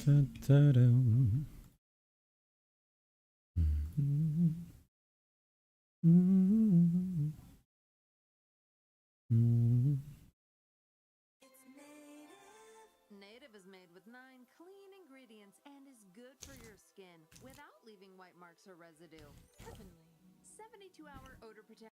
Da-da-dum. Native is made with 9 clean ingredients and is good for your skin without leaving white marks or residue. Heavenly. 72-hour odor protection.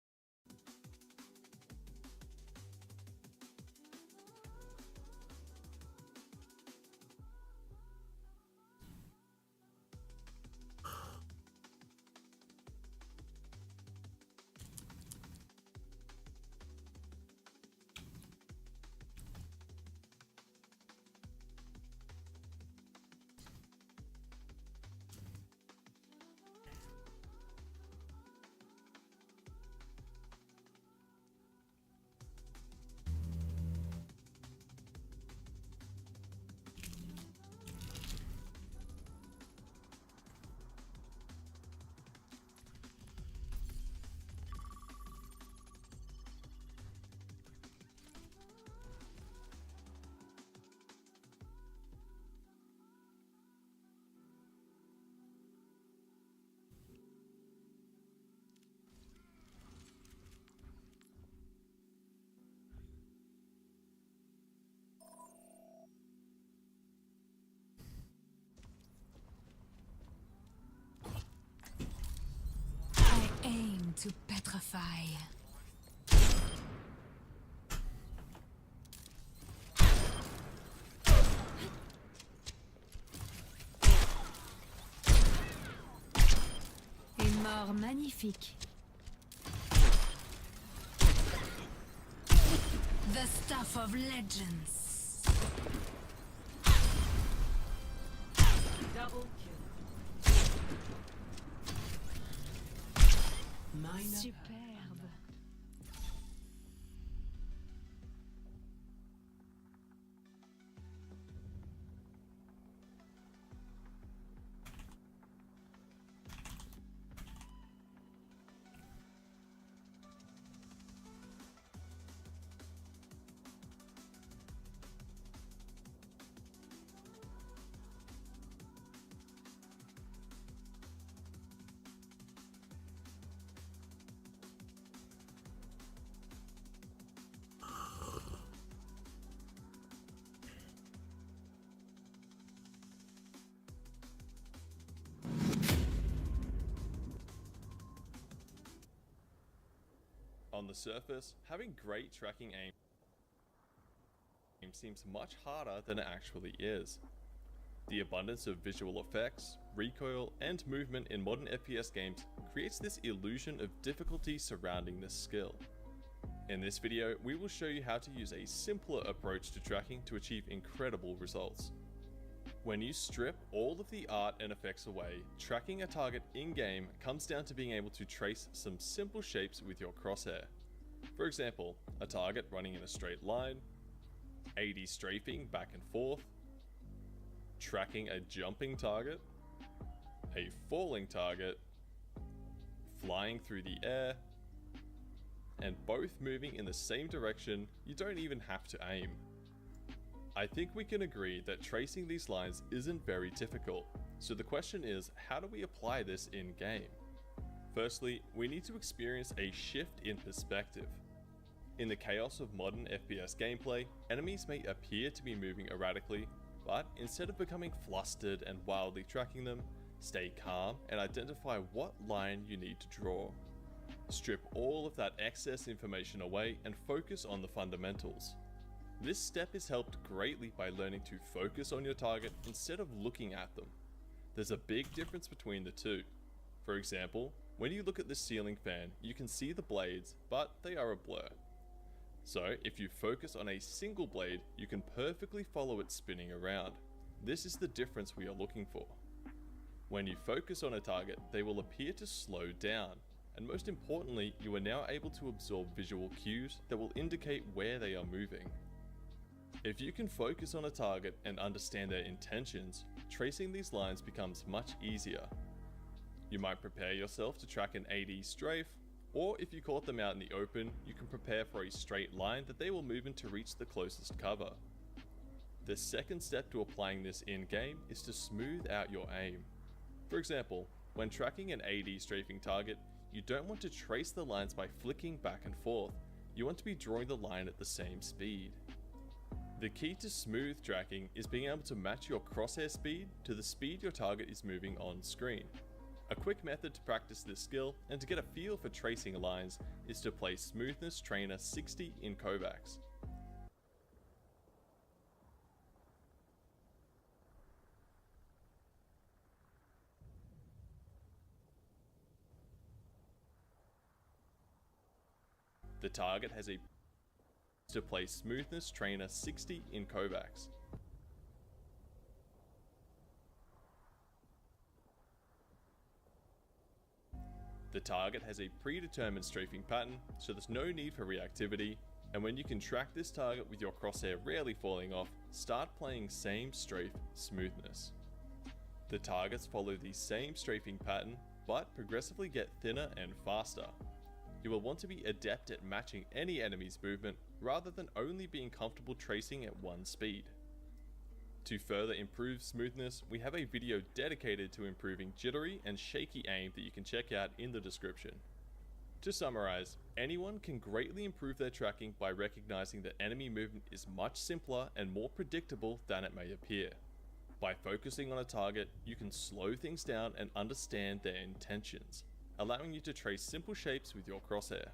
I aim to petrify. Et mort magnifique. The stuff of legends. Double kill. Superbe. On the surface, having great tracking aim seems much harder than it actually is. The abundance of visual effects, recoil, and movement in modern FPS games creates this illusion of difficulty surrounding this skill. In this video, we will show you how to use a simpler approach to tracking to achieve incredible results. When you strip all of the art and effects away, tracking a target in-game comes down to being able to trace some simple shapes with your crosshair. For example, a target running in a straight line, AD strafing back and forth, tracking a jumping target, a falling target, flying through the air, and both moving in the same direction. You don't even have to aim. I think we can agree that tracing these lines isn't very difficult, so the question is, how do we apply this in-game? Firstly, we need to experience a shift in perspective. In the chaos of modern FPS gameplay, enemies may appear to be moving erratically, but instead of becoming flustered and wildly tracking them, stay calm and identify what line you need to draw. Strip all of that excess information away and focus on the fundamentals. This step is helped greatly by learning to focus on your target instead of looking at them. There's a big difference between the two. For example, when you look at the ceiling fan, you can see the blades, but they are a blur. So if you focus on a single blade, you can perfectly follow it spinning around. This is the difference we are looking for. When you focus on a target, they will appear to slow down, and most importantly, you are now able to absorb visual cues that will indicate where they are moving. If you can focus on a target and understand their intentions, tracing these lines becomes much easier. You might prepare yourself to track an AD strafe, or if you caught them out in the open, you can prepare for a straight line that they will move in to reach the closest cover. The second step to applying this in-game is to smooth out your aim. For example, when tracking an AD strafing target, you don't want to trace the lines by flicking back and forth. You want to be drawing the line at the same speed. The key to smooth tracking is being able to match your crosshair speed to the speed your target is moving on screen. A quick method to practice this skill and to get a feel for tracing lines is to play Smoothness Trainer 60 in Kovacs. The target has a to play Smoothness Trainer 60 in Kovacs. The target has a predetermined strafing pattern, so there's no need for reactivity, and when you can track this target with your crosshair rarely falling off, start playing same strafe smoothness. The targets follow the same strafing pattern, but progressively get thinner and faster. You will want to be adept at matching any enemy's movement rather than only being comfortable tracing at one speed. To further improve smoothness, we have a video dedicated to improving jittery and shaky aim that you can check out in the description. To summarize, anyone can greatly improve their tracking by recognizing that enemy movement is much simpler and more predictable than it may appear. By focusing on a target, you can slow things down and understand their intentions, allowing you to trace simple shapes with your crosshair.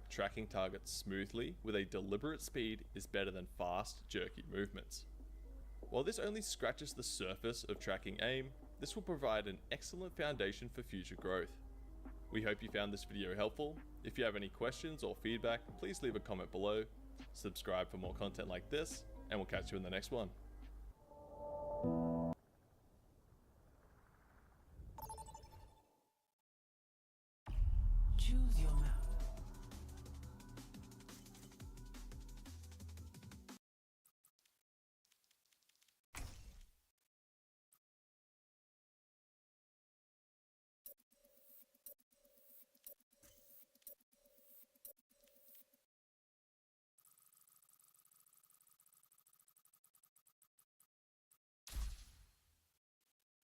Tracking targets smoothly with a deliberate speed is better than fast, jerky movements. While this only scratches the surface of tracking aim, this will provide an excellent foundation for future growth. We hope you found this video helpful. If you have any questions or feedback, please leave a comment below. Subscribe for more content like this, and we'll catch you in the next one. Choose your map.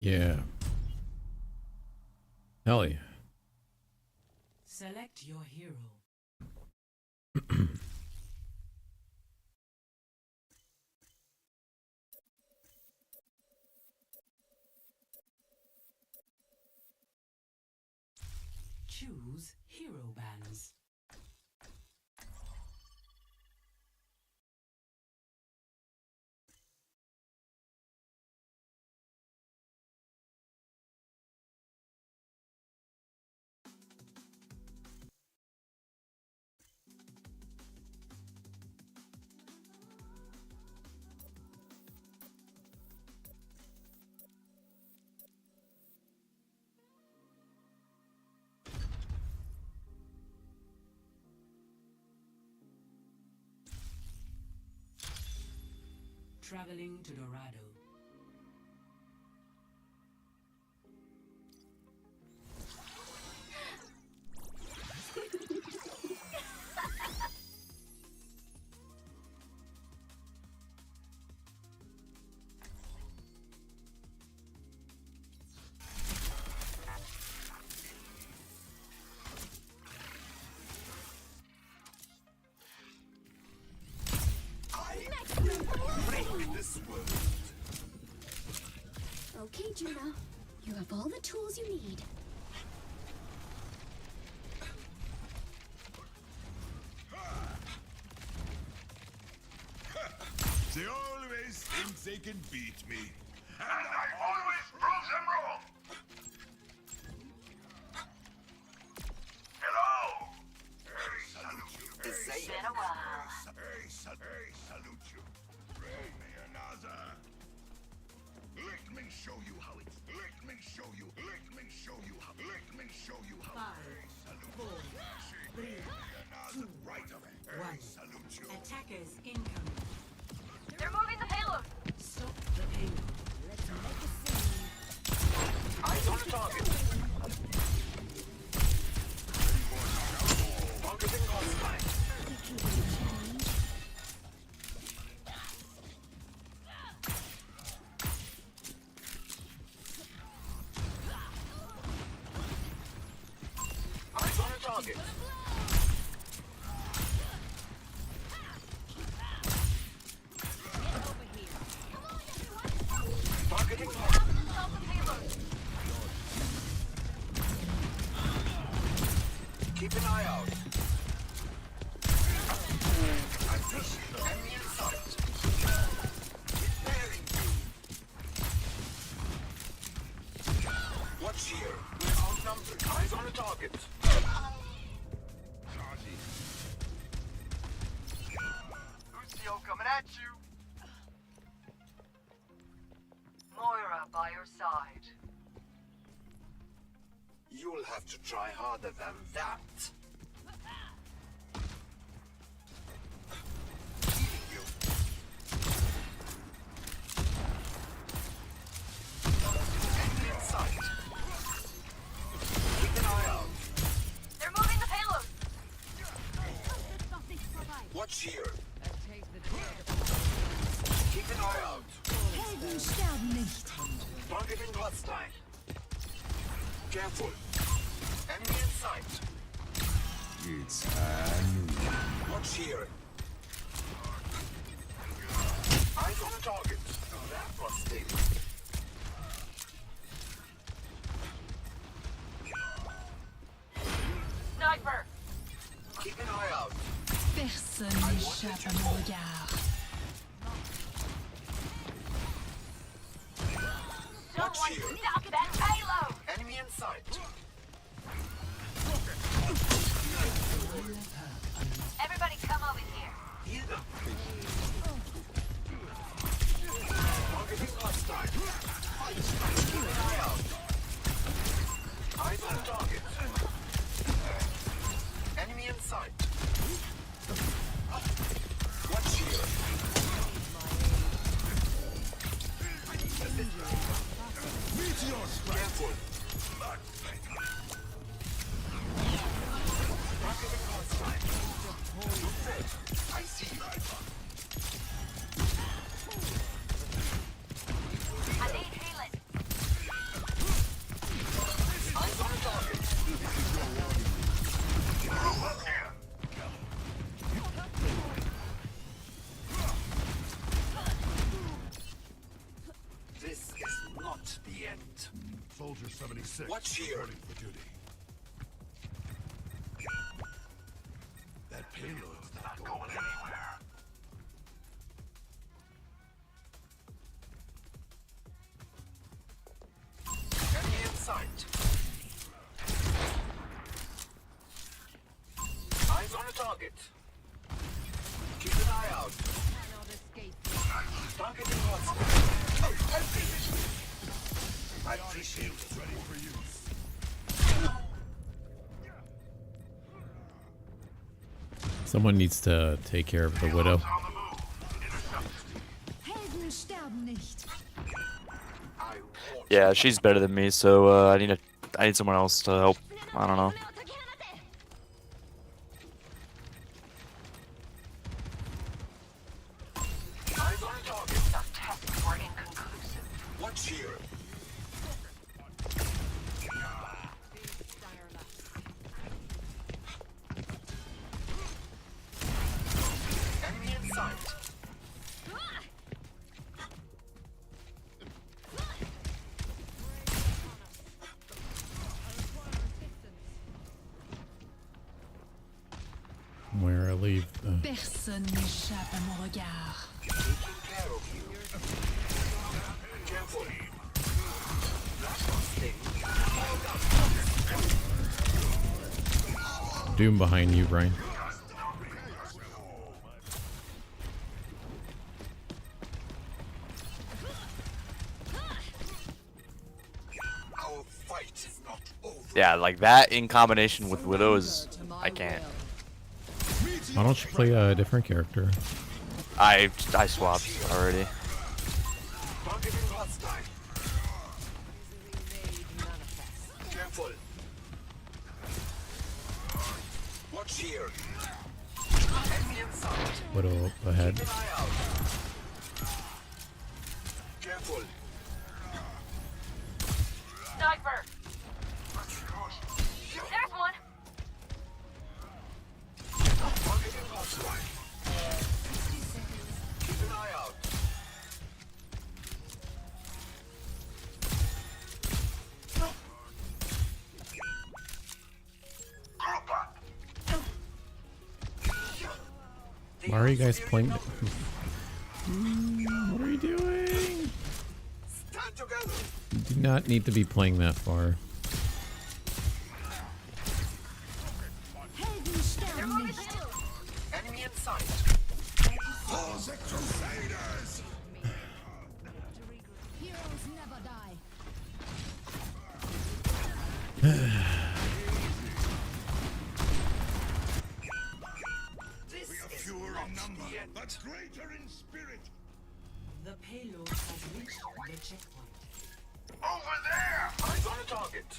Yeah. Hell yeah. Select your hero. Choose hero bands. Traveling to Dorado. Okay, Juno. You have all the tools you need. They always think they can beat me. And I always prove them wrong! Hello! Hey, salute you. It's been a while. Hey, salute you. Bring me another. Let me show you how it's. Let me show you. Let me show you how. Let me show you how. 5, 4, 3, Another right away. Hey, salute you. attackers incoming. They're moving the payload. Stop the payload. Let's make a scene. Eyes on the target. Focusing on flank. target. Lucio coming at you. Moira by your side. You'll have to try harder than that. Healing you. Enemy in sight. Keep an eye out. They're moving the payload. Watch here. Keep an eye out. Helden sterben nicht. Targeting hostile. Careful. Enemy in sight. It's an Watch here. Eyes on the target. That was stable. Sniper. Keep an eye out. Personne n'échappe à mon regard. Someone stop that payload. Enemy in sight. Everybody come over here. Heal them. Targeting hostile. Keep an eye out. Eyes on target. Enemy in sight. Watch here. Careful. Targeting hostile. You're dead. I see you. I need healing. Eyes on target. This is not the end. Soldier 76. Watch here. Reporting for duty. That payload's not going anywhere. Enemy in sight. Eyes on a target. Keep an eye out. Targeting hostile. I appreciate it. Ready for use. Someone needs to take care of the widow. Helden sterben nicht. I want Yeah, she's better than me, so I need someone else to help. I don't know. eyes on target. The tests were inconclusive. Watch here. Enemy in sight. Where I leave. Personne n'échappe à mon regard. Taking care of you. Careful. That one thing. Doom behind you, Brian. Our fight is not over. Yeah, like that in combination with Widow is I can't. Why don't you play a different character? I swapped already. Targeting hostile. Careful. Watch here. Enemy in sight. Widow up ahead. Keep an eye out. Careful. Sniper. There's one. Targeting hostile. Keep an eye out. Why are you guys playing? What are you doing? Stand together. You do not need to be playing that far. The Crusaders! Heroes never die. We are fewer in number, but greater in spirit. The payload has reached the checkpoint. Over there! Eyes on a target.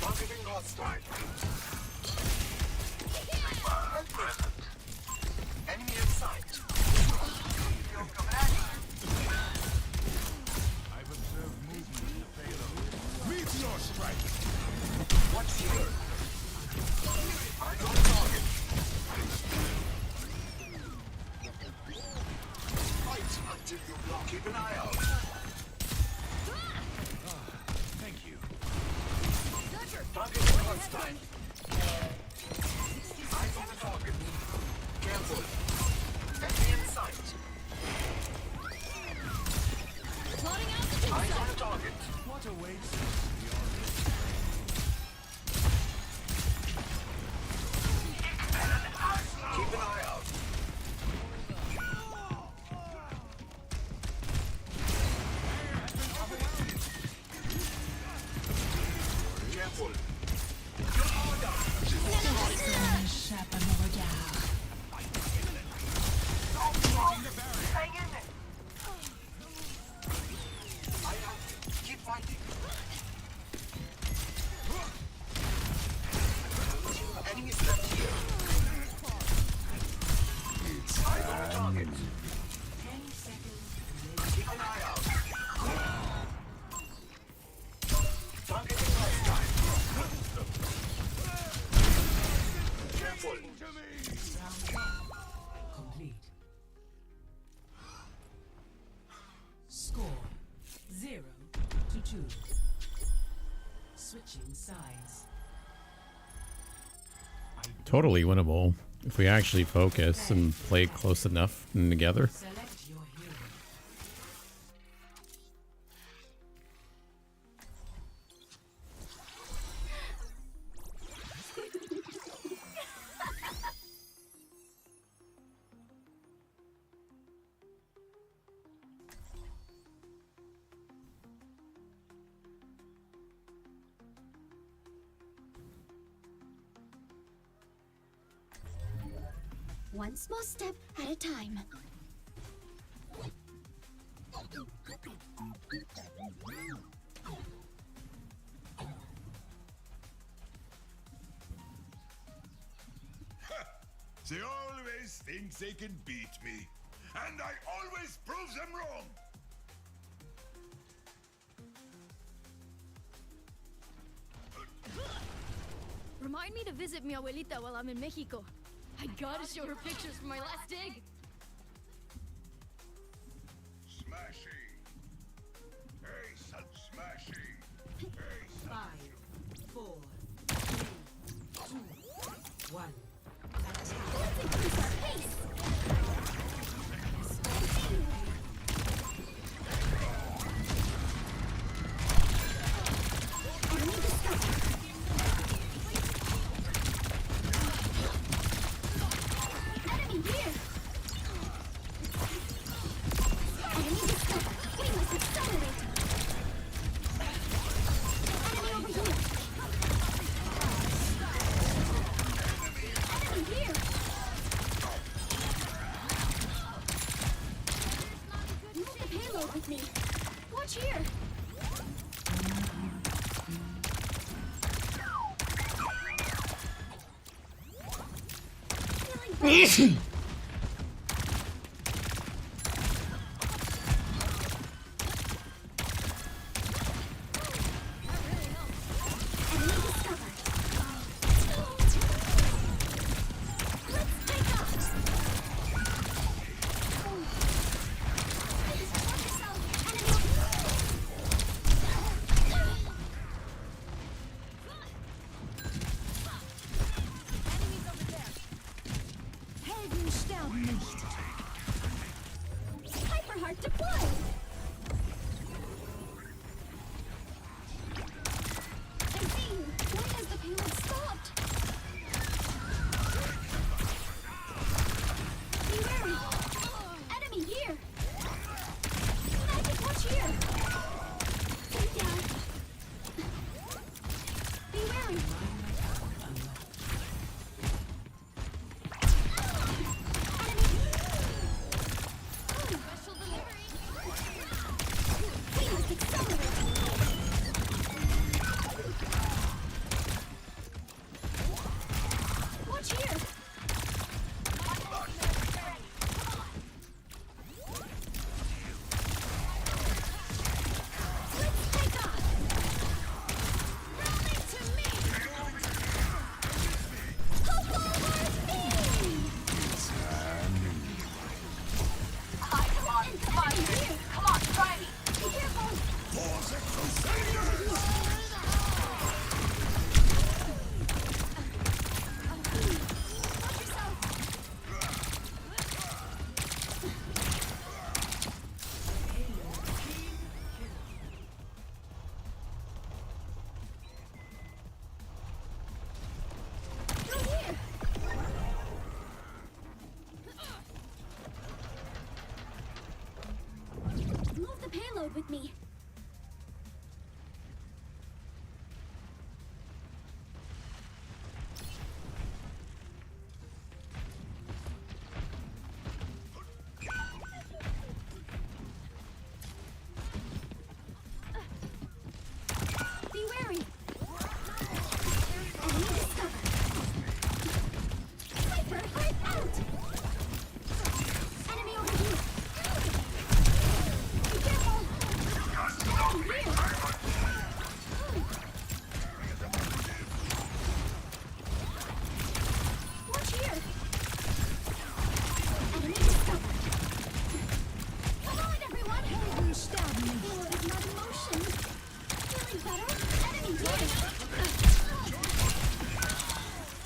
Targeting hostile. Present. Enemy in sight. Yo, coming at you. I've observed movement in the payload. Meteor strike! What's here? Eyes on a target. Fight until you block. Keep an eye out. Thank you. Target hostile. Eyes on the target. Careful. Enemy in sight. Plotting out the Eyes on the target. What awaits? Keep an eye out. Careful. Personne n'échappe à mon regard. Hang in there. I have you. Keep fighting. Enemies left here. Eyes on the target. 10 seconds. Keep an eye out. Targeting hostile. Careful. Round 1 complete. Score 0-2. Switching sides. Totally winnable if we actually focus and play close enough and together. Select your hero. One small step at a time. They always think they can beat me. And I always prove them wrong! Remind me to visit mi abuelita while I'm in Mexico. I gotta show her pictures from my last dig. Smashy! Hey, son, smashy! Hey, son. 5, 4, 3, 2, 1. Let's increase our pace. Enemy discovered. Enemy here. Enemy discovered. We must accelerate. Enemy over here. Enemy here. Move the payload with me. Watch here. Feeling better. Enemy discovered. Let's take off. Helden sterben nicht. Hyperheart deployed. I see you. Why has the payload stopped? me. Be wary. Enemy discovered. Sniper, hard out. Enemy over here. Be careful. Enemy here. Watch here. Enemy discovered. Come on, everyone. Helden sterben nicht. Hero is not in motion. Feeling better? Enemy here.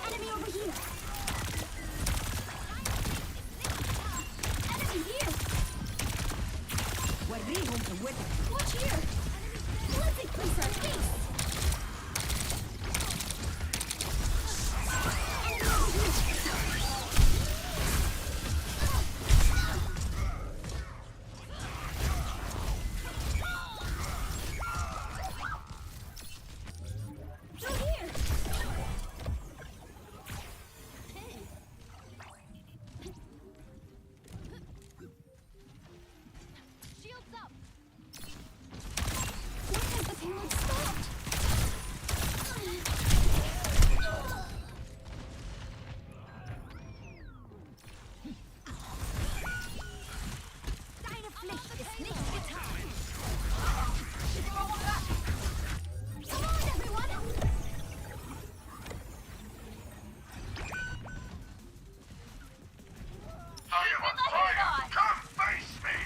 Enemy over here. Enemy here. Watch here. Let's increase our pace. Enemy over here. Through here. Shields up. Why has the payload stopped? Deine Pflicht ist nicht getan. Come on, everyone! Come face me!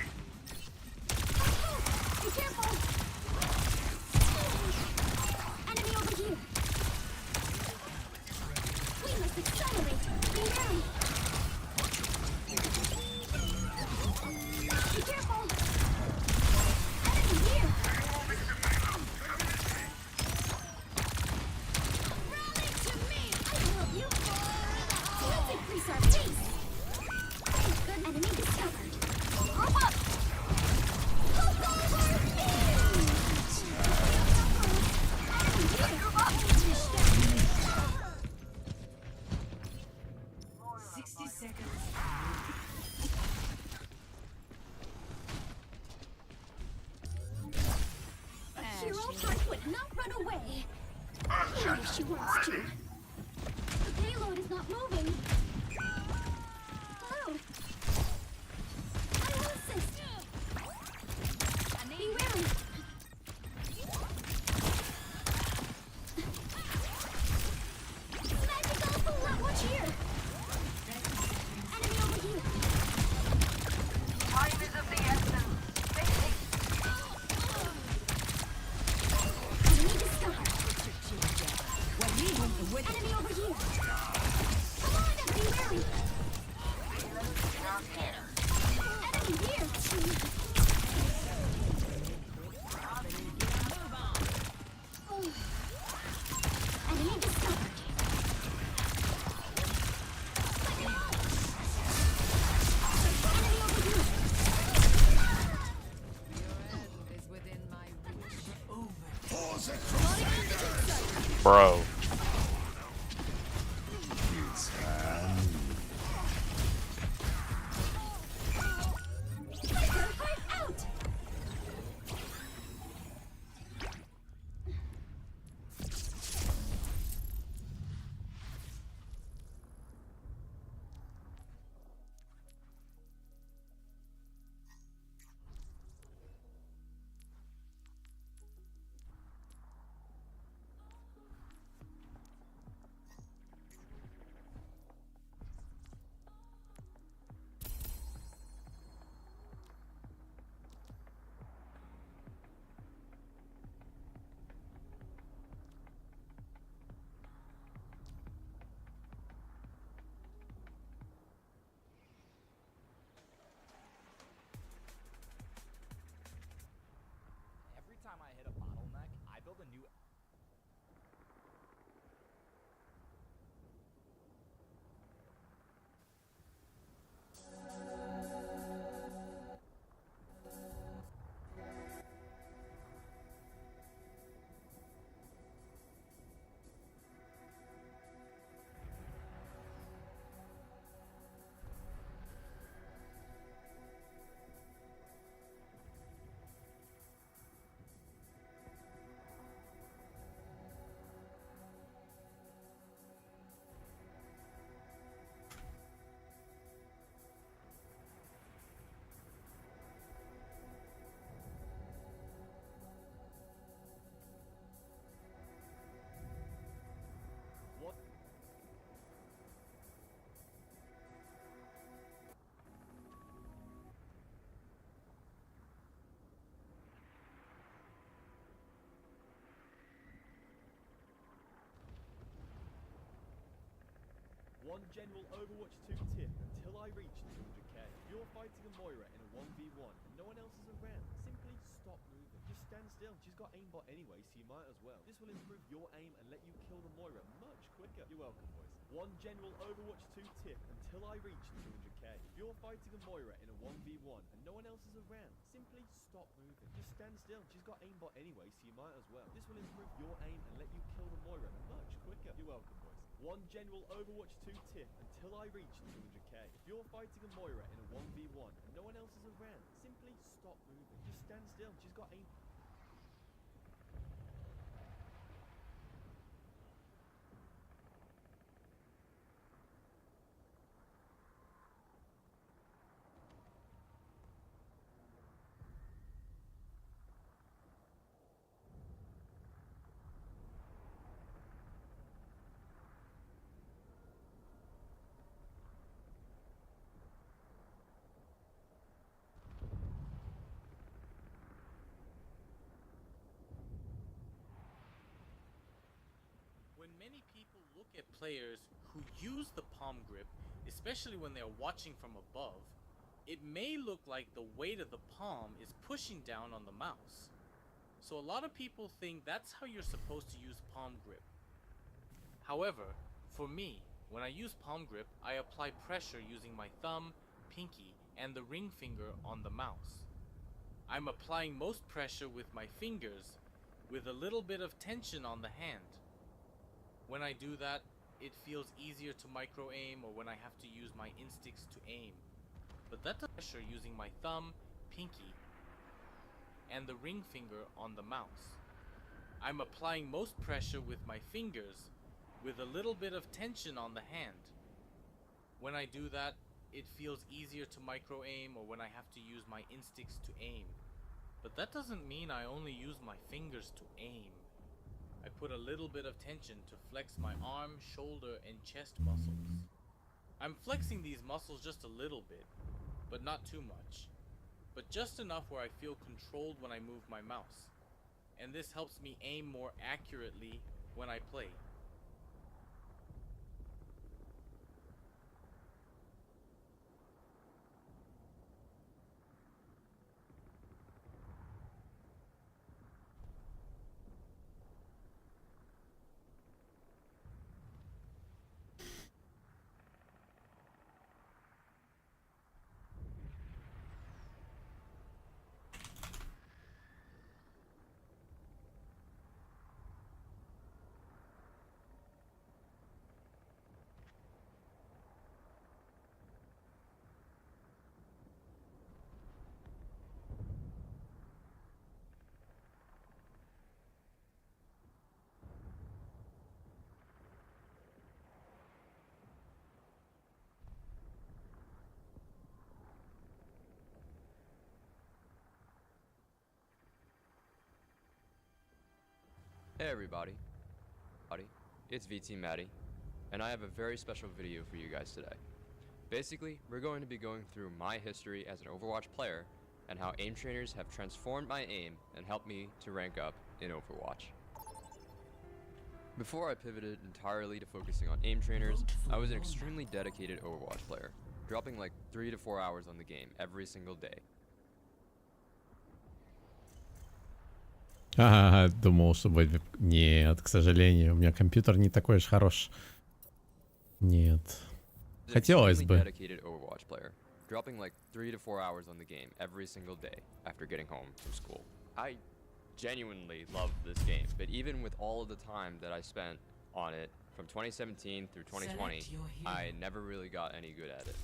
Be careful! Enemy over here! We must accelerate! Be wary! Be careful! Enemy here! Rally to me! I can help you! Let's increase our pace! Good enemy discovered! Group up! Look over! Enemy here! Group up! 60 seconds. A hero heart would not run away. Even if she wants to. The payload is not moving. Hello. I will assist. Be wary. Magical bullet. Watch here. Enemy over here. Time is of the essence. Basic. Enemy discovered. Enemy over here. Come on, be wary. Enemy here. Enemy discovered. Enemy over here. Is within my reach. Pause it, Crusaders! Bro. Sniper, hard One general Overwatch 2 tip until I reach 200k. If you're fighting a Moira in a 1v1 and no one else is around, simply stop moving. Just stand still. She's got aimbot anyway, so you might as well. This will improve your aim and let you kill the Moira much quicker. You're welcome, boys. One general Overwatch 2 tip until I reach 200k. If you're fighting a Moira in a 1v1 and no one else is around, simply stop moving. Just stand still. She's got aimbot anyway, so you might as well. This will improve your aim and let you kill the Moira much quicker. You're welcome, boys. One general Overwatch 2 tip until I reach 200k. If you're fighting a Moira in a 1v1 and no one else is around, simply stop moving. Just stand still. She's got aim. When many people look at players who use the palm grip, especially when they're watching from above, it may look like the weight of the palm is pushing down on the mouse. So a lot of people think that's how you're supposed to use palm grip. However, for me, when I use palm grip, I apply pressure using my thumb, pinky, and the ring finger on the mouse. I'm applying most pressure with my fingers, with a little bit of tension on the hand. When I do that, it feels easier to micro aim, or when I have to use my instincts to aim. But that's pressure using my thumb, pinky, and the ring finger on the mouse. I'm applying most pressure with my fingers, with a little bit of tension on the hand. When I do that, it feels easier to micro aim, or when I have to use my instincts to aim. But that doesn't mean I only use my fingers to aim. I put a little bit of tension to flex my arm, shoulder, and chest muscles. I'm flexing these muscles just a little bit, but not too much. But just enough where I feel controlled when I move my mouse. And this helps me aim more accurately when I play. Hey everybody, it's VT Maddie, and I have a very special video for you guys today. Basically, we're going to be going through my history as an Overwatch player and how aim trainers have transformed my aim and helped me to rank up in Overwatch. Before I pivoted entirely to focusing on aim trainers, I was an extremely dedicated Overwatch player, dropping like 3 to 4 hours on the game every single day. Думал, что будет... Нет, к сожалению, у меня компьютер не такой уж хорош. Нет. Хотелось бы. Dedicated Overwatch player, dropping like 3 to 4 hours on the game every single day after getting home from school. I genuinely loved this game, but even with all of the time that I spent on it from 2017 through 2020, I never really got any good at it.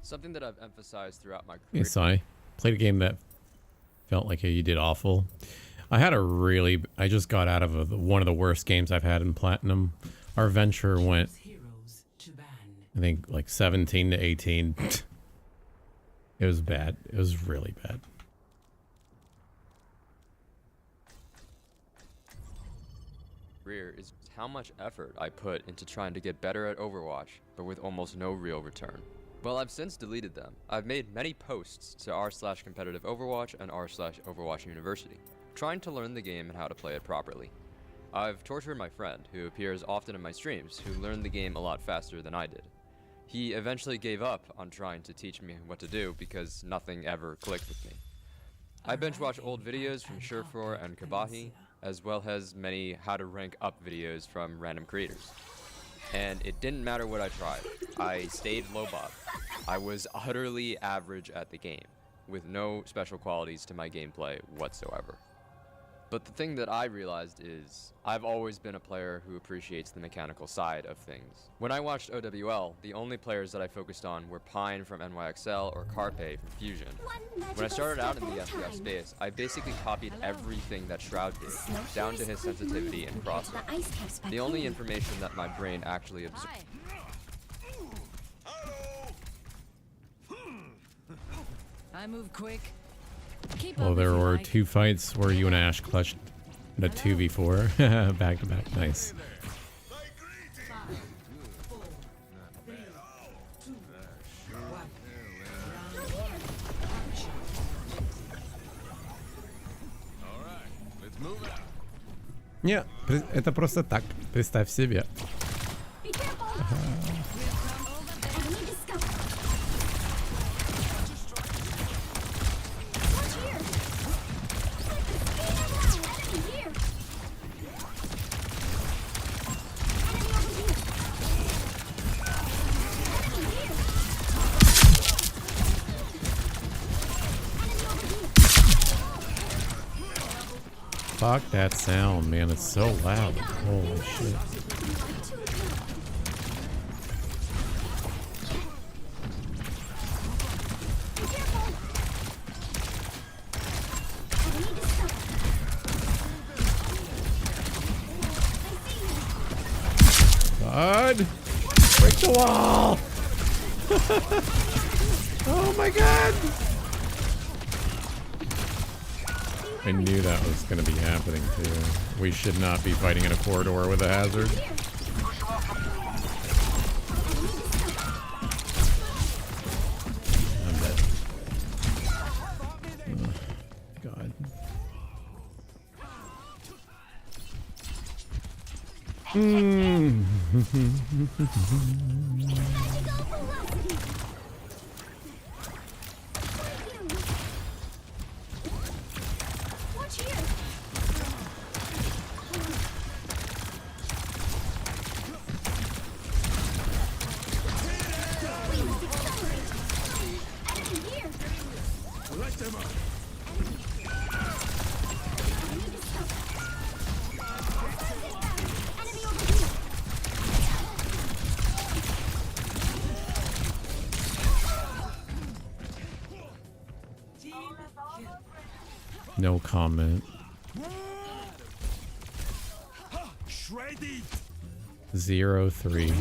Something that I've emphasized throughout my career. Yes, I played a game that felt like you did awful. I just got out of one of the worst games I've had in Platinum. Our venture went, I think, like 17 to 18. It was bad. It was really bad. Career is how much effort I put into trying to get better at Overwatch, but with almost no real return. Well, I've since deleted them. I've made many posts to r/competitive Overwatch and r/Overwatch University, trying to learn the game and how to play it properly. I've tortured my friend, who appears often in my streams, who learned the game a lot faster than I did. He eventually gave up on trying to teach me what to do because nothing ever clicked with me. I binge watch old videos from Surefor and Kabahi, as well as many how to rank up videos from random creators. And it didn't matter what I tried. I stayed low bob. I was utterly average at the game, with no special qualities to my gameplay whatsoever. But the thing that I realized is, I've always been a player who appreciates the mechanical side of things. When I watched OWL, the only players that I focused on were Pine from NYXL or Carpe from Fusion. When I started out in the FPS space, I basically copied everything that Shroud did, down to his sensitivity and crossing. The only information that my brain actually absorbed. I move quick. Well, there were 2 fights where you and Ash clutched the 2v4 back to back. Nice. Не, это просто так. Представь себе. Fuck that sound, man. It's so loud. Holy shit. God! Break the wall! Oh my god! I knew that was going to be happening too. We should not be fighting in a corridor with a hazard. I'm dead. Oh, God. No comment. 0-3.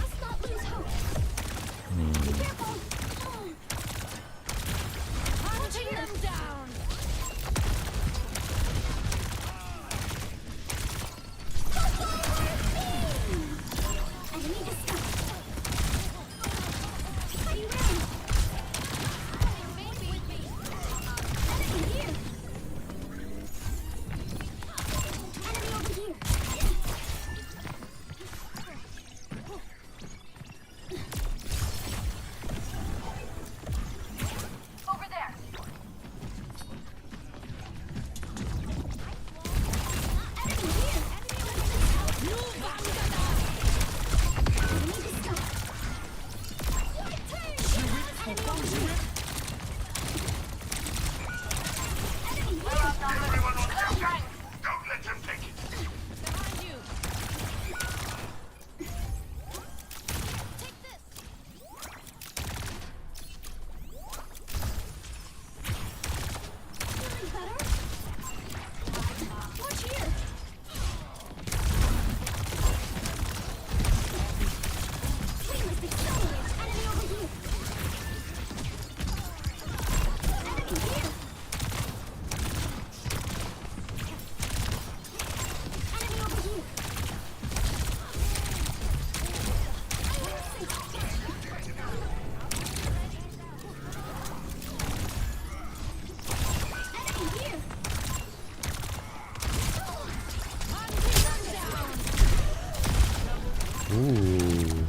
Ooh,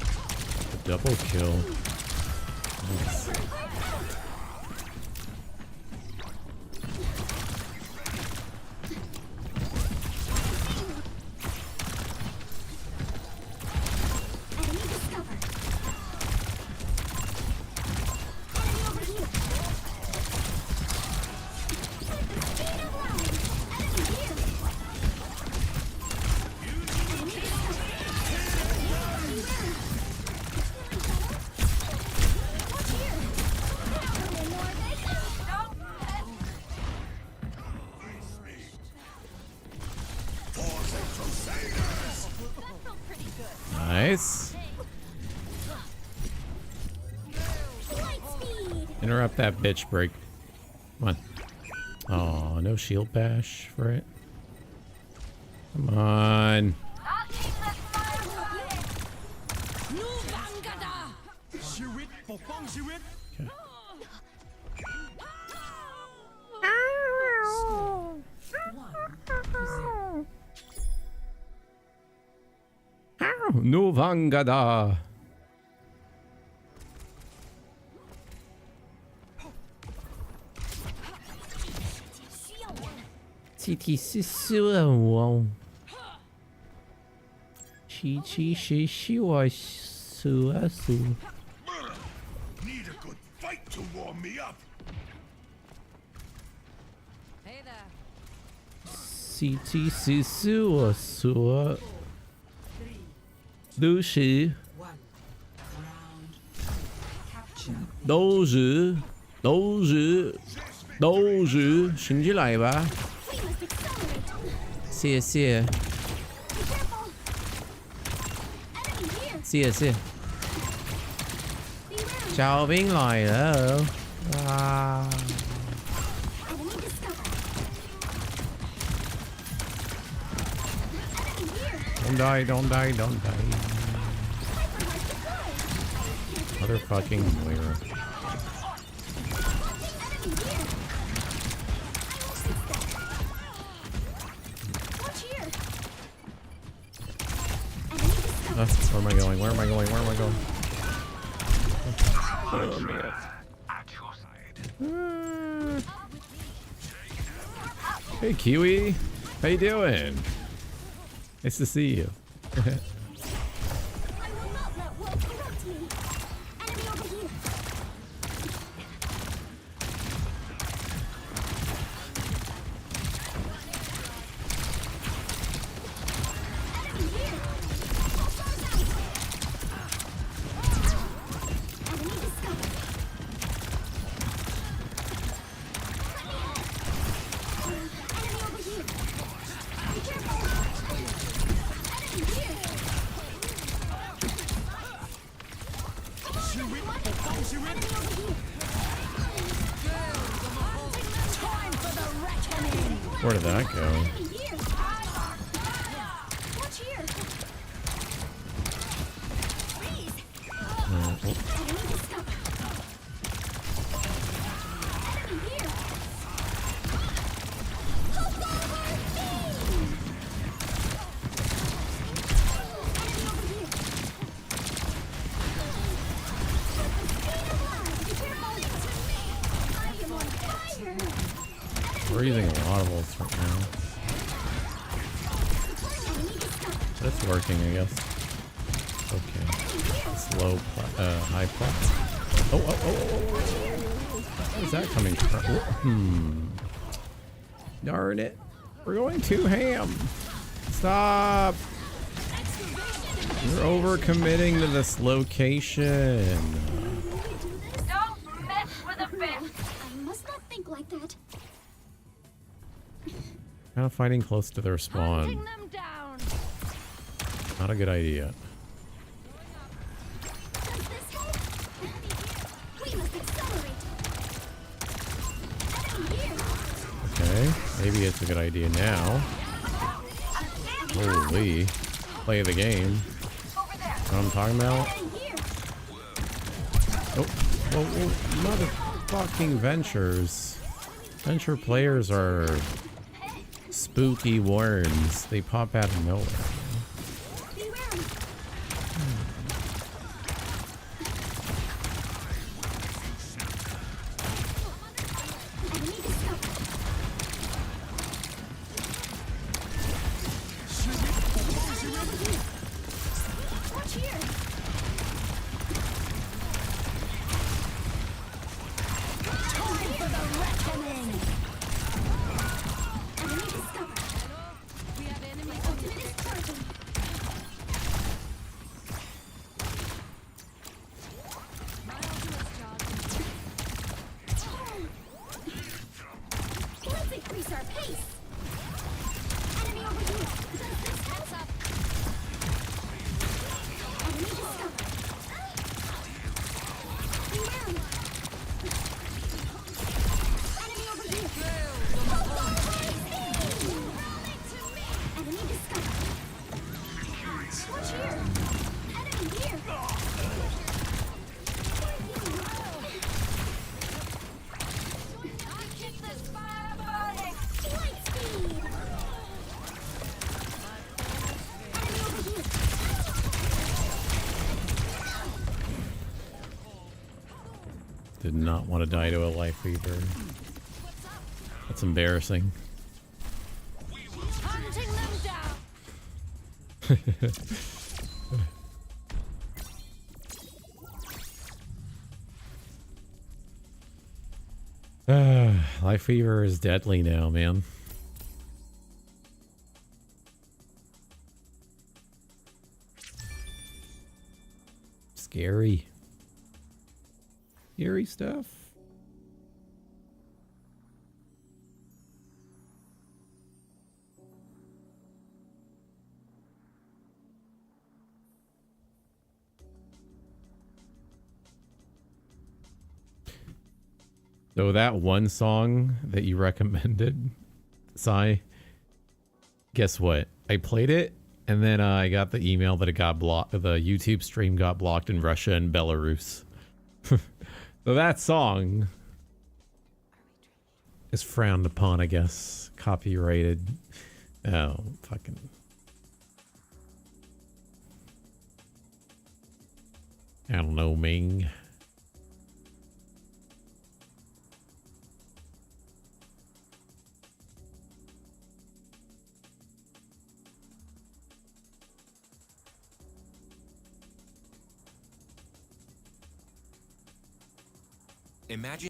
a double kill. Interrupt that bitch break. Come on. Oh, no shield bash for it. Come on. Okay. No Vangada. TT是我，七七是我数啊数。 Need a good fight to warm me up. Hey there. 七七是我数，都是都是，醒起来吧。 谢谢，谢谢。小兵来了，啊！Don't die, don't die, don't die. Motherfucking Moira. Where am I going? Where am I going? Where am I going? Oh, man. Hey, Kiwi. How you doing? Nice to see you. Where did that go? We're using a lot of ults right now. But it's working, I guess. Okay. Slow, high plot. Oh. Where's that coming from? Darn it. We're going too ham. Stop. You're overcommitting to this location. Don't mess with a bitch. I must not think like that. Kind of fighting close to their spawn. Not a good idea. Okay, maybe it's a good idea now. Holy. Play the game. What I'm talking about? Oh, whoa, motherfucking Ventures. Venture players are spooky worms. They pop out of nowhere. Did not want to die to a life fever. That's embarrassing. Hunting them down. Life fever is deadly now, man. Scary. Scary stuff. So that one song that you recommended, Sai, guess what? I played it, and then I got the email that it got blocked. The YouTube stream got blocked in Russia and Belarus. So that song is frowned upon, I guess. Copyrighted. Oh, fucking. I don't know, Ming. Imagine.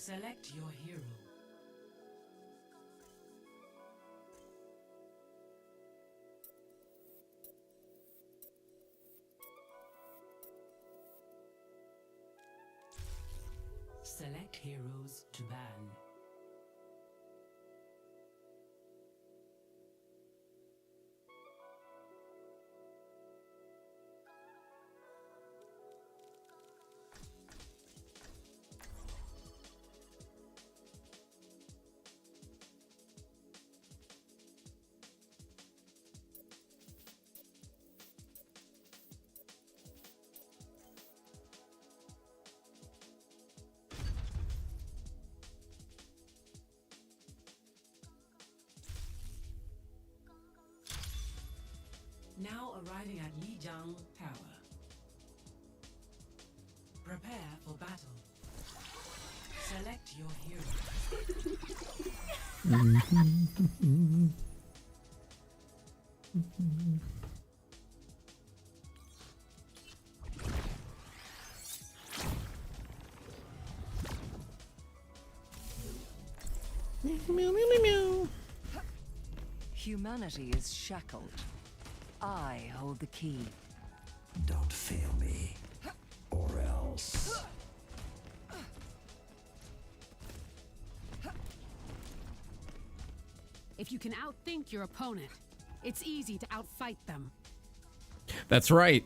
Select your hero. Select heroes to ban. Now arriving at Lijiang Tower. Prepare for battle. Select your hero. Humanity is shackled. I hold the key. Don't fail me, or else. If you can outthink your opponent, it's easy to outfight them. That's right.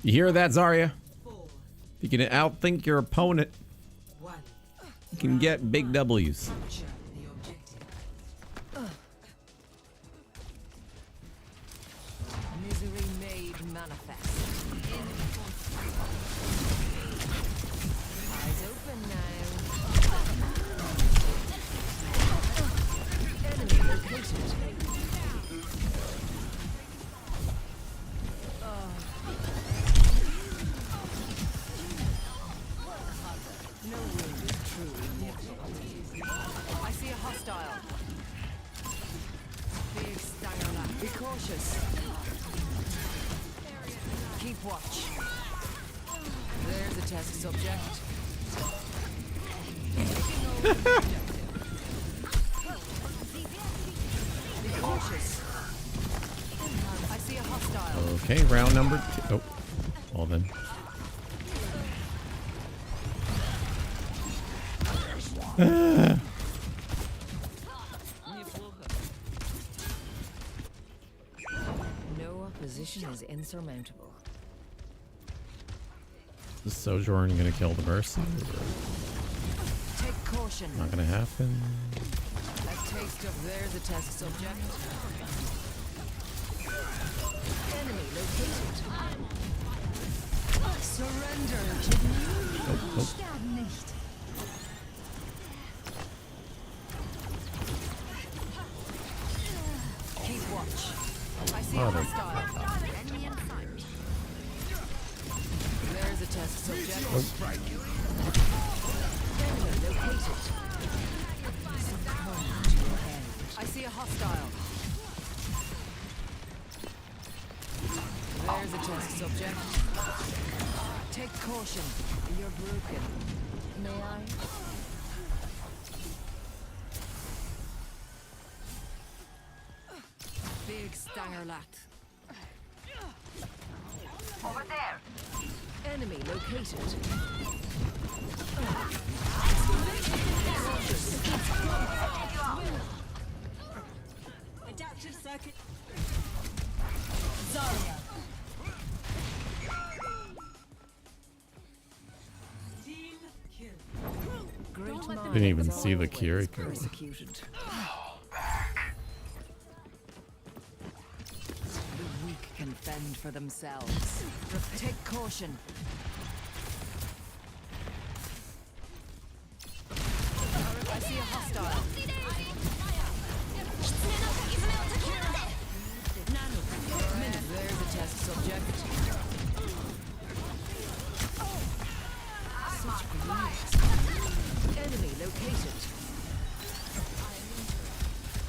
You hear that, Zarya? If you can outthink your opponent, you can get big W's. Misery made manifest. Eyes open now. Enemy located. No wound is truly mortal. I see a hostile. Big stanger. Be cautious. Keep watch. There's a test subject. Be cautious. I see a hostile. Okay, round number 2. Oh, well then. No opposition is insurmountable. Is Sojourn gonna kill the Mercy? Take caution. Not gonna happen. A taste of there's a test subject. Enemy located. Surrender to me. Sterben nicht. Keep watch. I see a hostile. Enemy in sight. There's a test subject. Enemy located. Succumb to your hand. I see a hostile. There's a test subject. Take caution. You're broken. May I? Big Stangerlat. Over there. Enemy located. Adaptive circuit. Zarya. Team kill. Great Didn't even see the Kiriko. Persecuted. The weak can fend for themselves. Take caution. I see a hostile. There's a test subject. Such greed. Enemy located.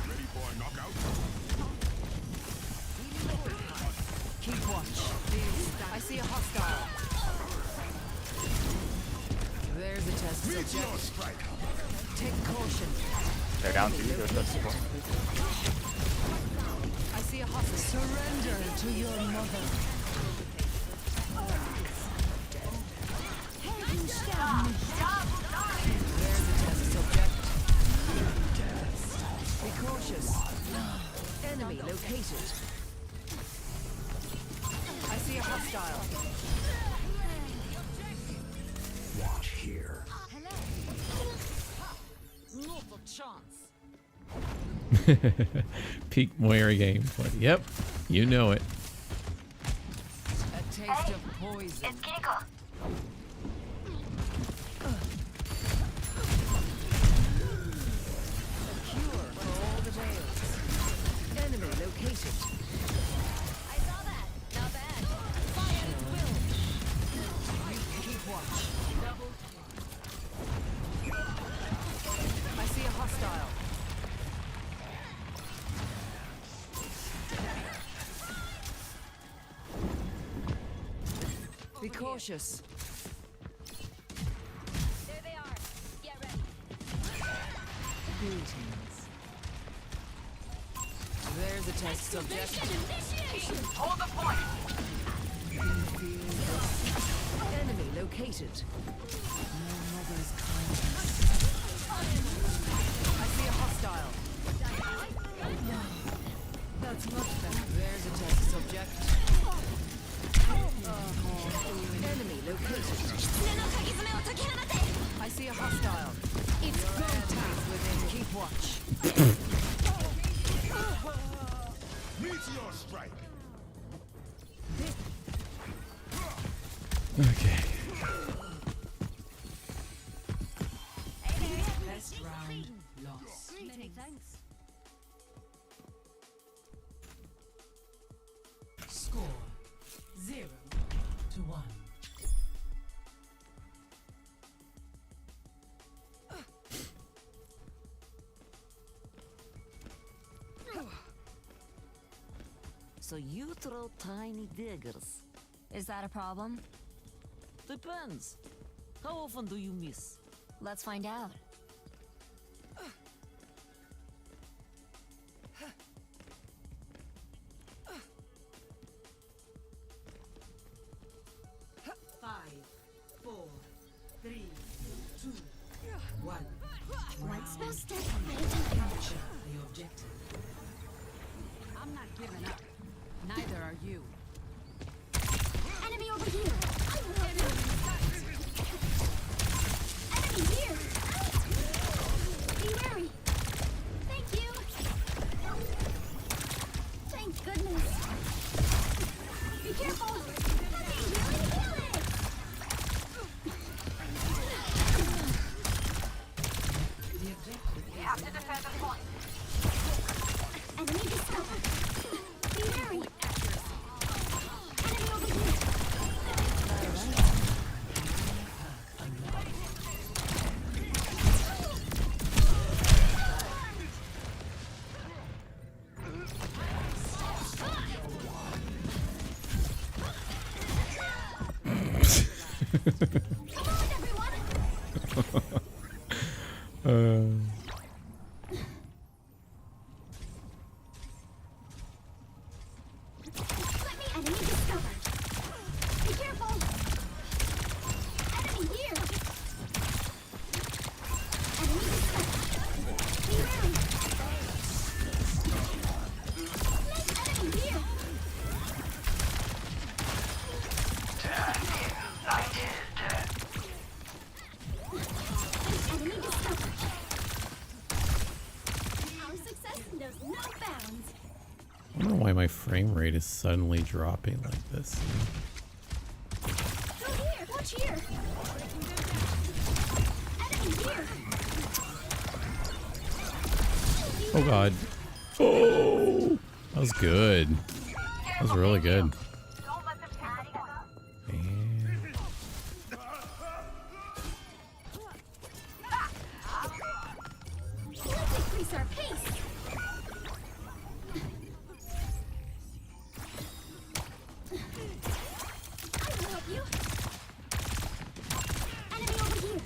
Ready for a knockout? Keep watch. I see a hostile. test subject. Take caution. They're down 2. There's that support. I see a hostage. Surrender to your mother. There's a test subject. Be cautious. Enemy located. I see a hostile. Watch here. Not a chance. Moira gameplay. Yep, you know it. A taste of poison. It's Kiriko. A cure for all the veils. Enemy located. I saw that. Not bad. Fire at will. Keep watch. I see a hostile. Be cautious. There they are. Get ready. Greetings. There's a test subject. Initiation. Hold the point. Enemy located. No mother's kindness. I see a hostile. That's much better. There's a test subject. Enemy located. I see a hostile. It's Your go enemies time. within. Keep watch. Meteor strike. Okay. Best round lost. Many thanks. Score 0-1. So you throw tiny daggers. Is that a problem? Depends. How often do you miss? Let's find out. Five, 4, 3, 2, 1. Let's go step Capture the objective. I'm not giving up. Neither are you. Enemy over here. I will help you. Enemy here. Be wary. Thank you. Thank goodness. Be careful. Heal it. The objective You have to defend the point. Enemy discovered. Be wary. Enemy over here. Come on, everyone. Enemy discovered. Be careful. Enemy here. Enemy discovered. Be wary. Enemy here. Enemy discovered. Our success knows no bounds. I don't know why my frame rate is suddenly dropping like this. Go here. Watch here. Enemy here. Oh god. Oh! That was good. That was really good. Don't let them catch you up. Man. Let's increase our pace. I will help you. Enemy over here.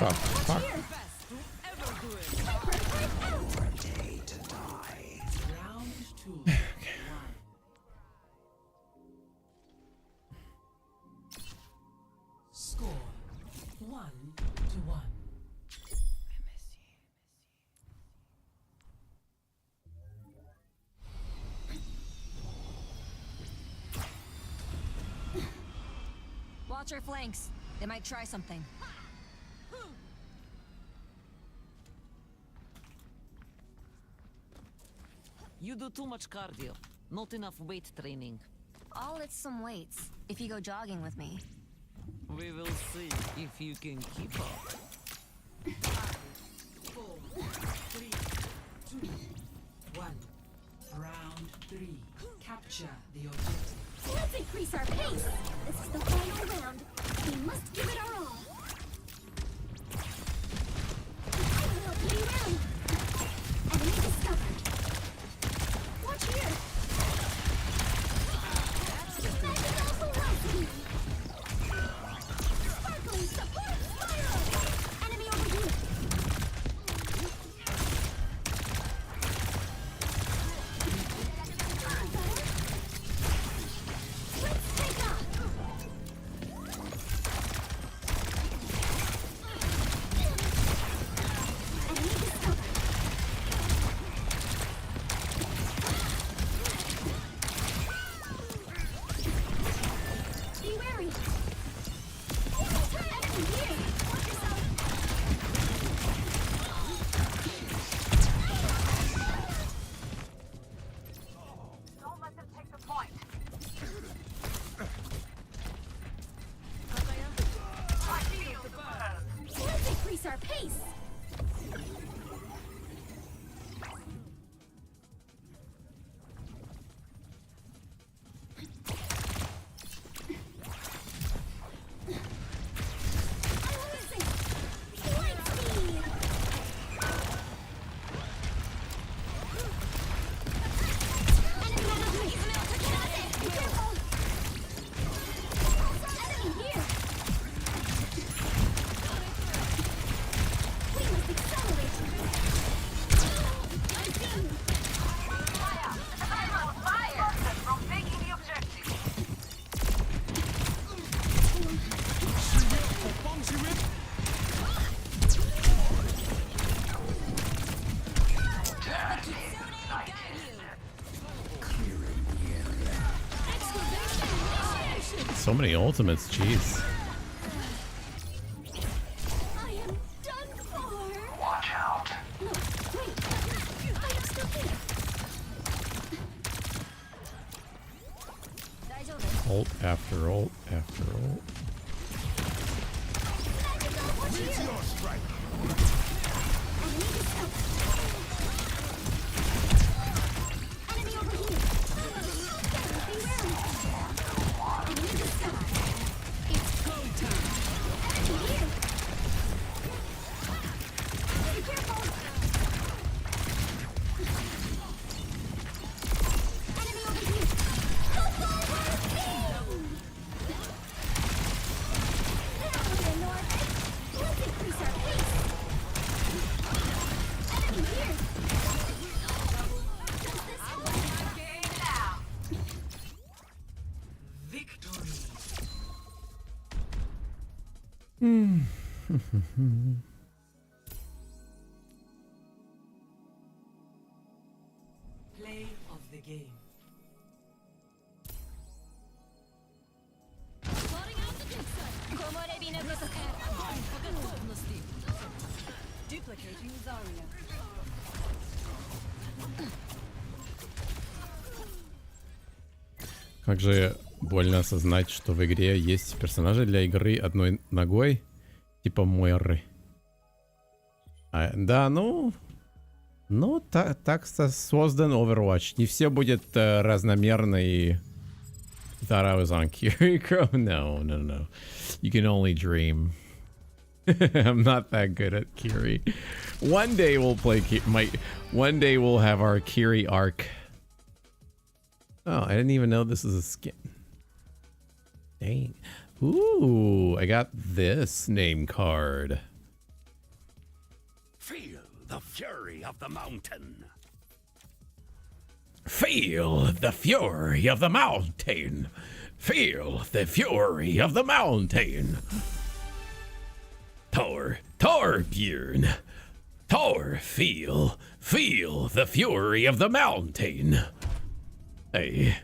fuck, fuck. Round 2. Score 1-1. Watch your flanks. They might try something. You do too much cardio. Not enough weight training. I'll lift some weights if you go jogging with me. We will see if you can keep up. 4, 3, 2, 1. Round 3. Capture the objective. Let's increase our pace. This is the final round. We must give it our all. Be ready. Enemy discovered. Watch here. Magical velocity. Sparkling support spiral. Enemy over here. Let's take off. Enemy discovered. Be wary. Enemy here. Watch yourself. Don't let them take the point. I feel the burn. Let's increase our pace. Light speed. Enemy over here. Be careful. Enemy here. We must accelerate. I'm seeing. Fire! From taking the objective. So many ultimates, jeez. I am done for. Watch out. No, wait. I am still here. Ult after ult after ult. Watch It's here. your strike. Enemy discovered. Enemy over here. Be wary. Enemy discovered. It's go time. Enemy here. Be careful. Enemy over here. Go forward. Now we're north. Let's increase our pace. Enemy here. Does this hold? Victory. Play of the game. Duplicating Zarya. Как же больно осознать, что в игре есть персонажи для игры одной ногой, типа Мойры. Да, ну так создан Overwatch. Не все будет разномерно и... Thought I was on Kiriko? No. You can only dream. I'm not that good at Kiri. One day we'll play one day we'll have our Kiri arc. Oh, I didn't even know this is a skin. Dang. Ooh, I got this name card. Feel the fury of the mountain. Feel the fury of the mountain. Feel the fury of the mountain. Torbjörn. Feel the fury of the mountain. Hey.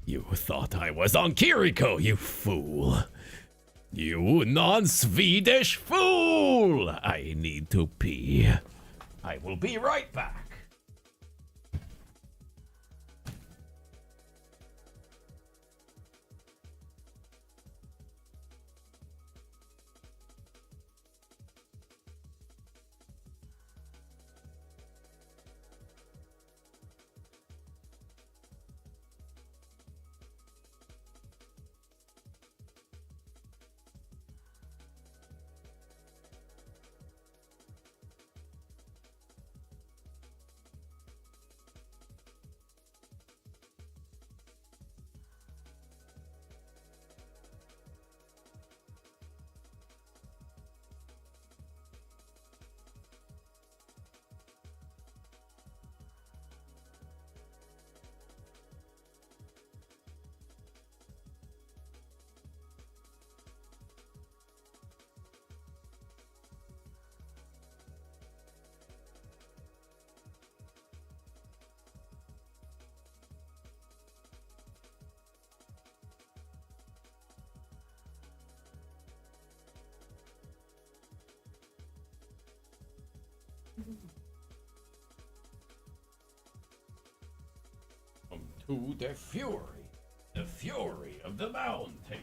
You thought I was on Kiriko, you fool. You non-Swedish fool! I need to pee. I will be right back. To the fury of the mountain.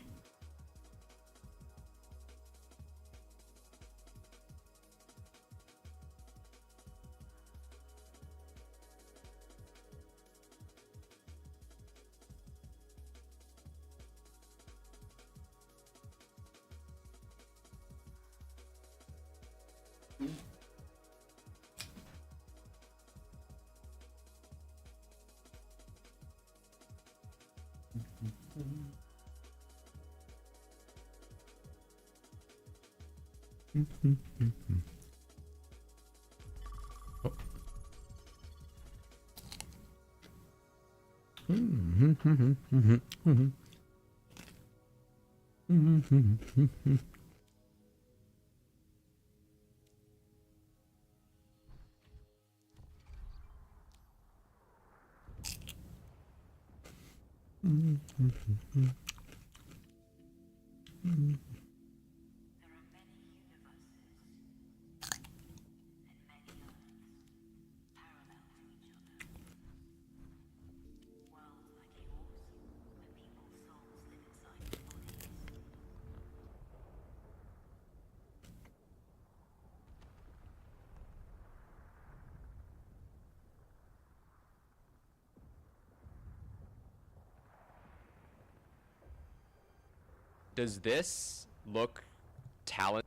Does this look talent?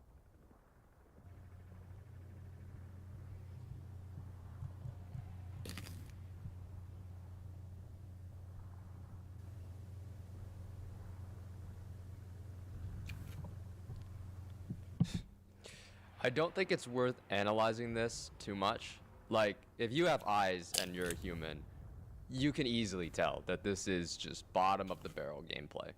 I don't think it's worth analyzing this too much. Like, if you have eyes and you're a human, you can easily tell that this is just bottom of the barrel gameplay.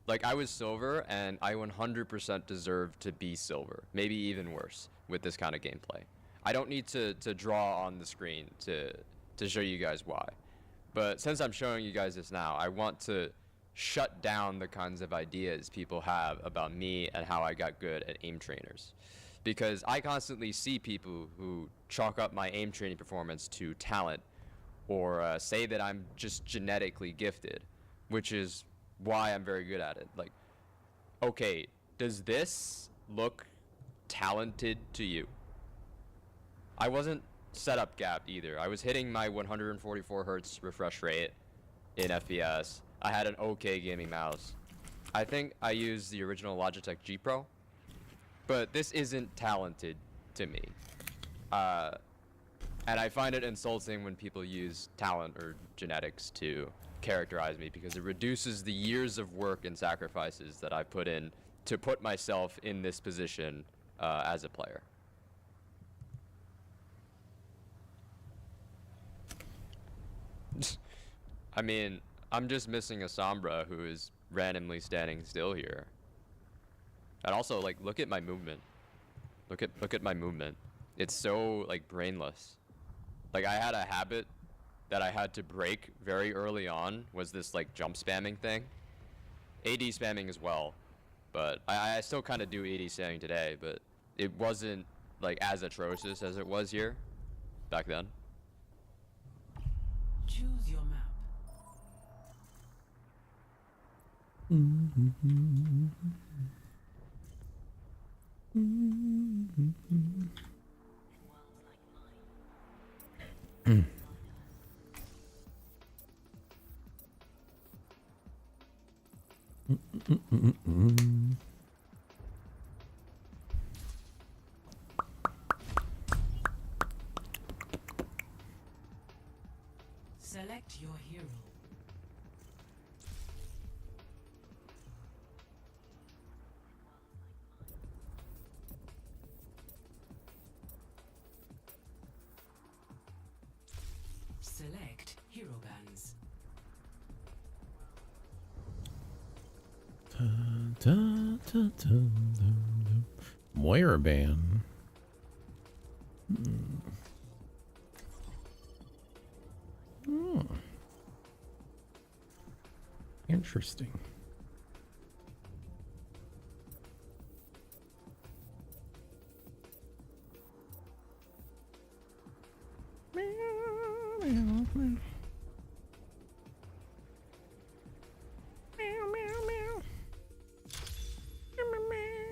Like, I was silver, and I 100% deserve to be silver. Maybe even worse with this kind of gameplay. I don't need to draw on the screen to show you guys why. But since I'm showing you guys this now, I want to shut down the kinds of ideas people have about me and how I got good at aim trainers. Because I constantly see people who chalk up my aim training performance to talent, or say that I'm just genetically gifted, which is why I'm very good at it. Like, okay, does this look talented to you? I wasn't setup gapped either. I was hitting my 144 hertz refresh rate in FPS. I had an okay gaming mouse. I think I used the original Logitech G Pro, but this isn't talented to me. And I find it insulting when people use talent or genetics to characterize me, because it reduces the years of work and sacrifices that I put in to put myself in this position as a player. I mean, I'm just missing a Sombra who is randomly standing still here. And also, like, look at my movement. Look at my movement. It's so, like, brainless. Like, I had a habit that I had to break very early on, was this, like, jump spamming thing. AD spamming as well. But I still kind of do AD spamming today, but it wasn't, like, as atrocious as it was here back then. Choose your map. Select your hero. Select hero bands. Moira ban. Oh. Interesting.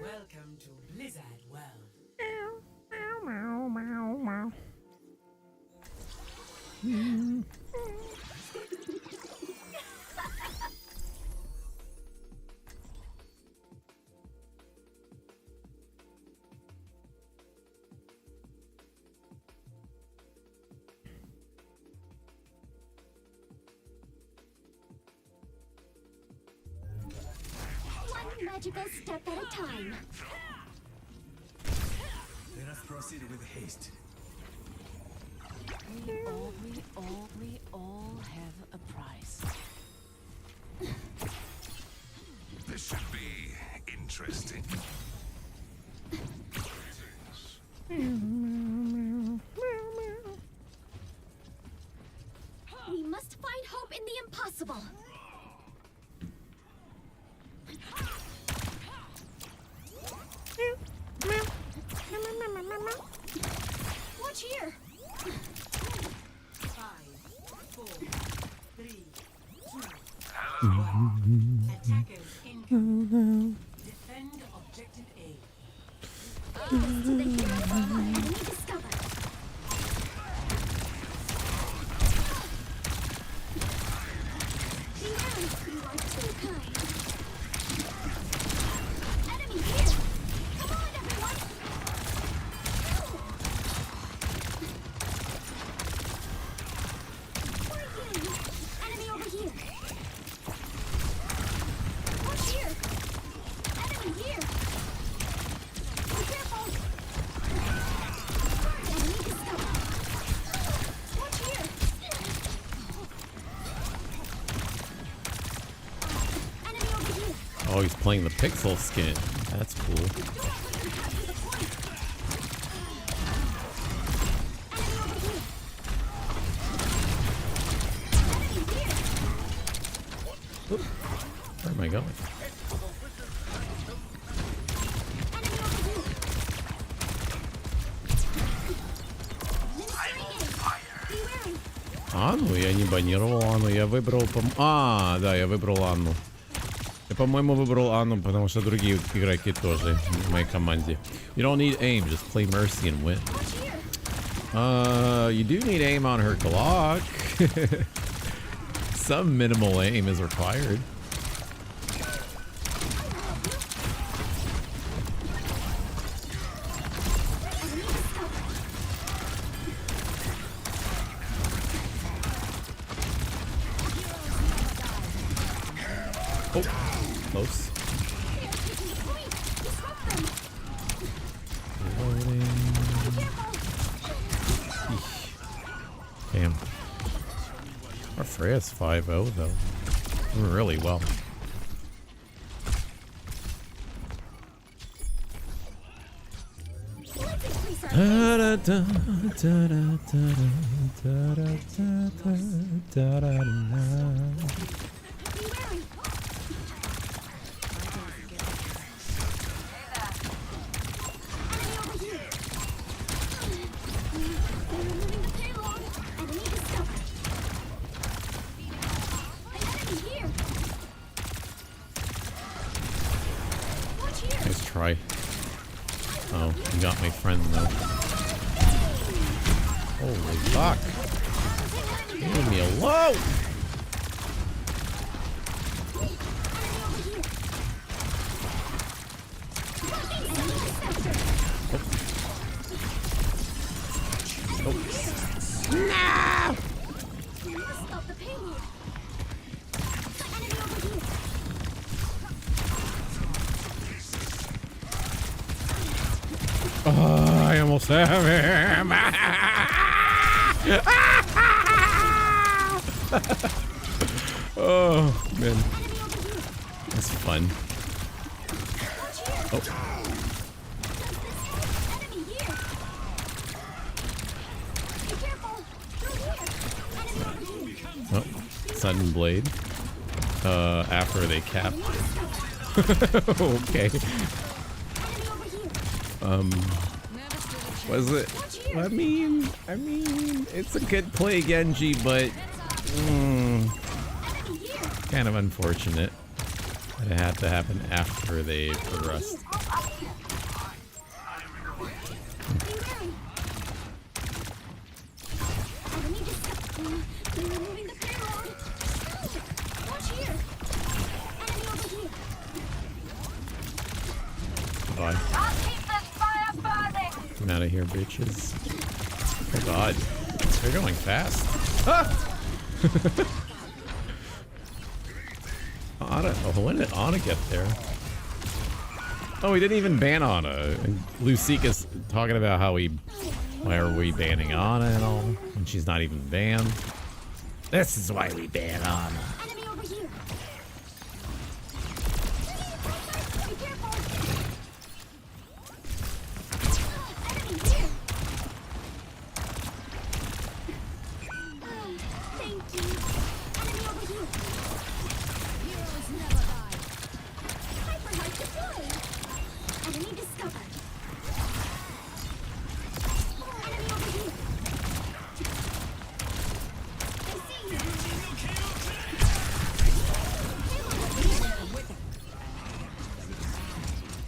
Welcome to Blizzard World. One magical step at a time. Let us proceed with haste. We all have a price. This should be interesting. We must find hope in the impossible. Watch here. 5, 4, 3, 2, 1. Attackers incoming. Defend objective A. To the hero enemy discovered. Beware, you are too kind. Enemy here. Come on, everyone. Enemy over here. Watch here. Enemy here. Be careful. Enemy discovered. Watch here. Enemy over here. Oh, he's playing the pixel skin. That's cool. Oop. Where am I going? Анну? Я не банировал Анну, я выбрал... да, я выбрал Анну. Я, по-моему, выбрал Анну, потому что другие игроки тоже в моей команде. You don't need aim, just play Mercy and win. You do need aim on her Glock. Some minimal aim is required. Oh, close. Atreus 5-0 though. Doing really well. Nice try. Oh, you got my friend though. Holy fuck. Leave me alone! No! Oh, I almost have him. Oh, man. That's fun. Oh. Oh, sudden blade. After they cap. Okay. Was it? I mean, it's a good play, Genji, but kind of unfortunate that it had to happen after they progressed. Bye. Get out of here, bitches. Oh god. They're going fast. Ah! Ana, oh, when did Ana get there? Oh, he didn't even ban Ana. And Lucika's talking about how why are we banning Ana and all, when she's not even banned. This is why we ban Ana.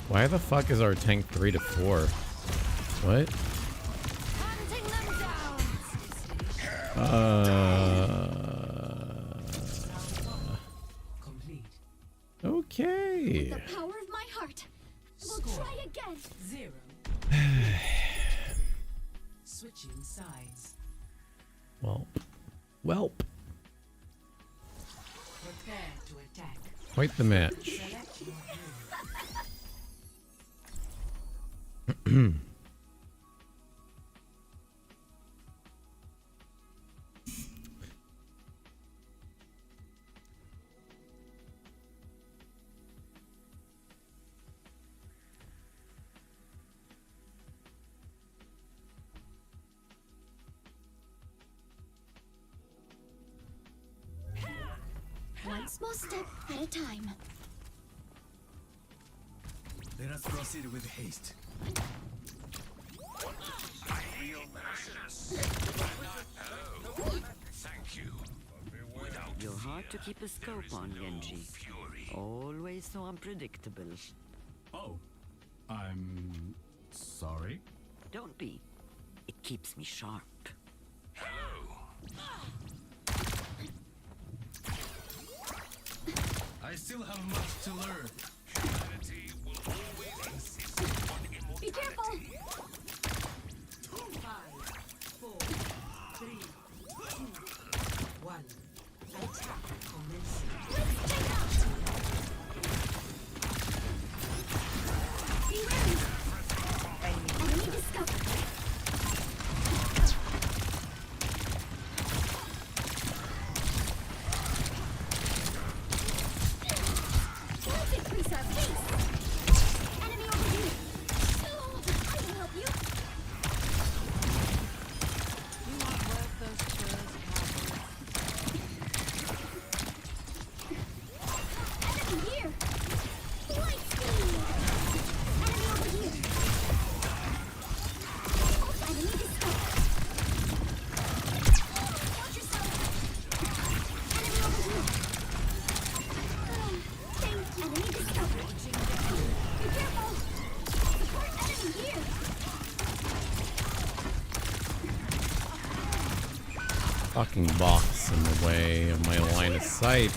Why the fuck is our tank 3 to 4? What? Okay. The power of my heart. We'll try again. 0. Switching sides. Welp. Prepare to attack. Quite the match. Select your One small step at a time. Let us proceed with haste. Thank you. You're hard to keep a scope on, Genji. Always so unpredictable. Oh, I'm sorry. Don't be. It keeps me sharp. I still have much to learn. Humanity will always insist on immortality. Be careful! 5, 4, 3, 2, 1. Attack commencing. Be wary! Enemy discovered. fucking box in the way of my line of sight.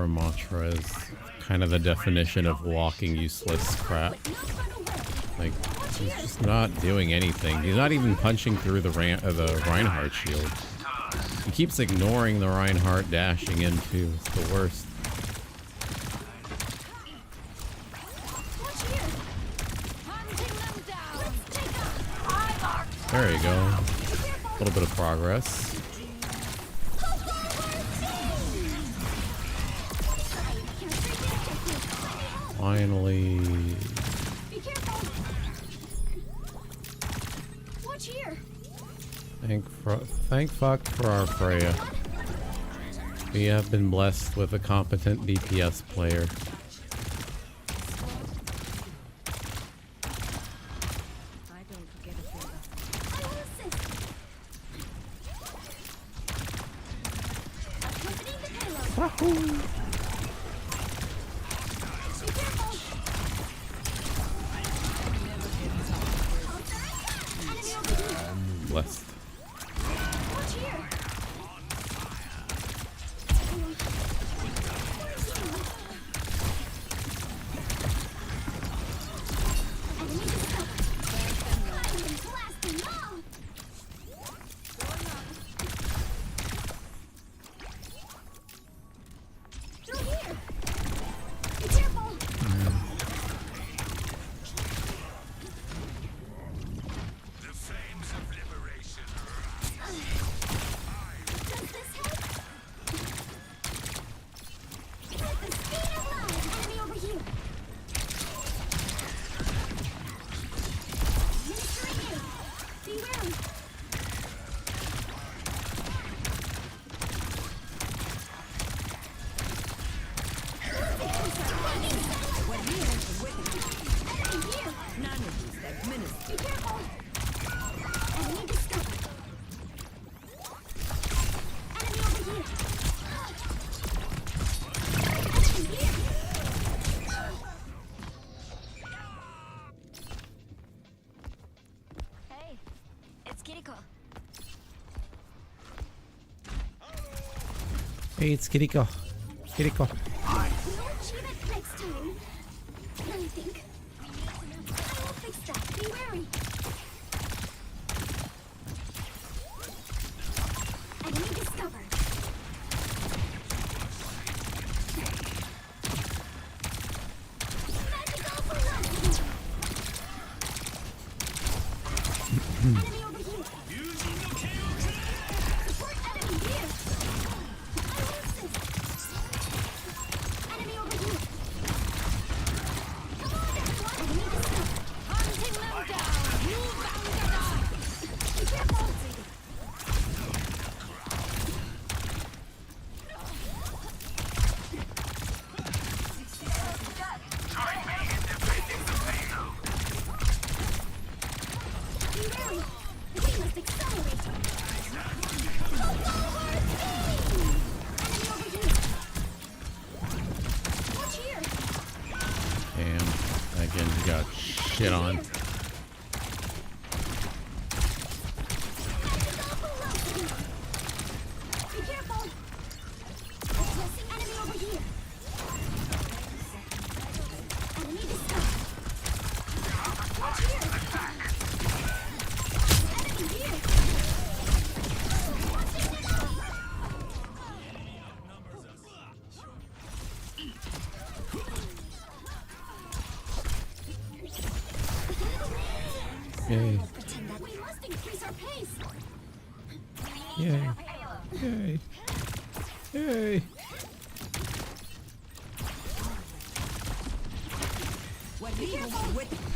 Mantra is kind of the definition of walking useless crap. Like, he's just not doing anything. He's not even punching through the Reinhardt shield. He keeps ignoring the Reinhardt dashing in too. It's the worst. There you go. A little bit of progress. Finally. Be careful. Watch here. Thank fuck for our Freya. We have been blessed with a competent DPS player. Wahoo! Blessed. Hey, it's Kiriko. Kiriko. Next time. I think. I will fix that. Be wary. Enemy discovered. Magical velocity. Enemy over here. Support enemy here. Enemy over here. Come on, everyone. Enemy discovered. Hunting them down. You bound to die. Be careful. Be wary. We must accelerate. Go forward, team! Enemy over here. Watch here. Damn. Again, you got shit on. Be careful. Yay. Pretend that we must increase our pace. Yay. Yay. Yay. What he with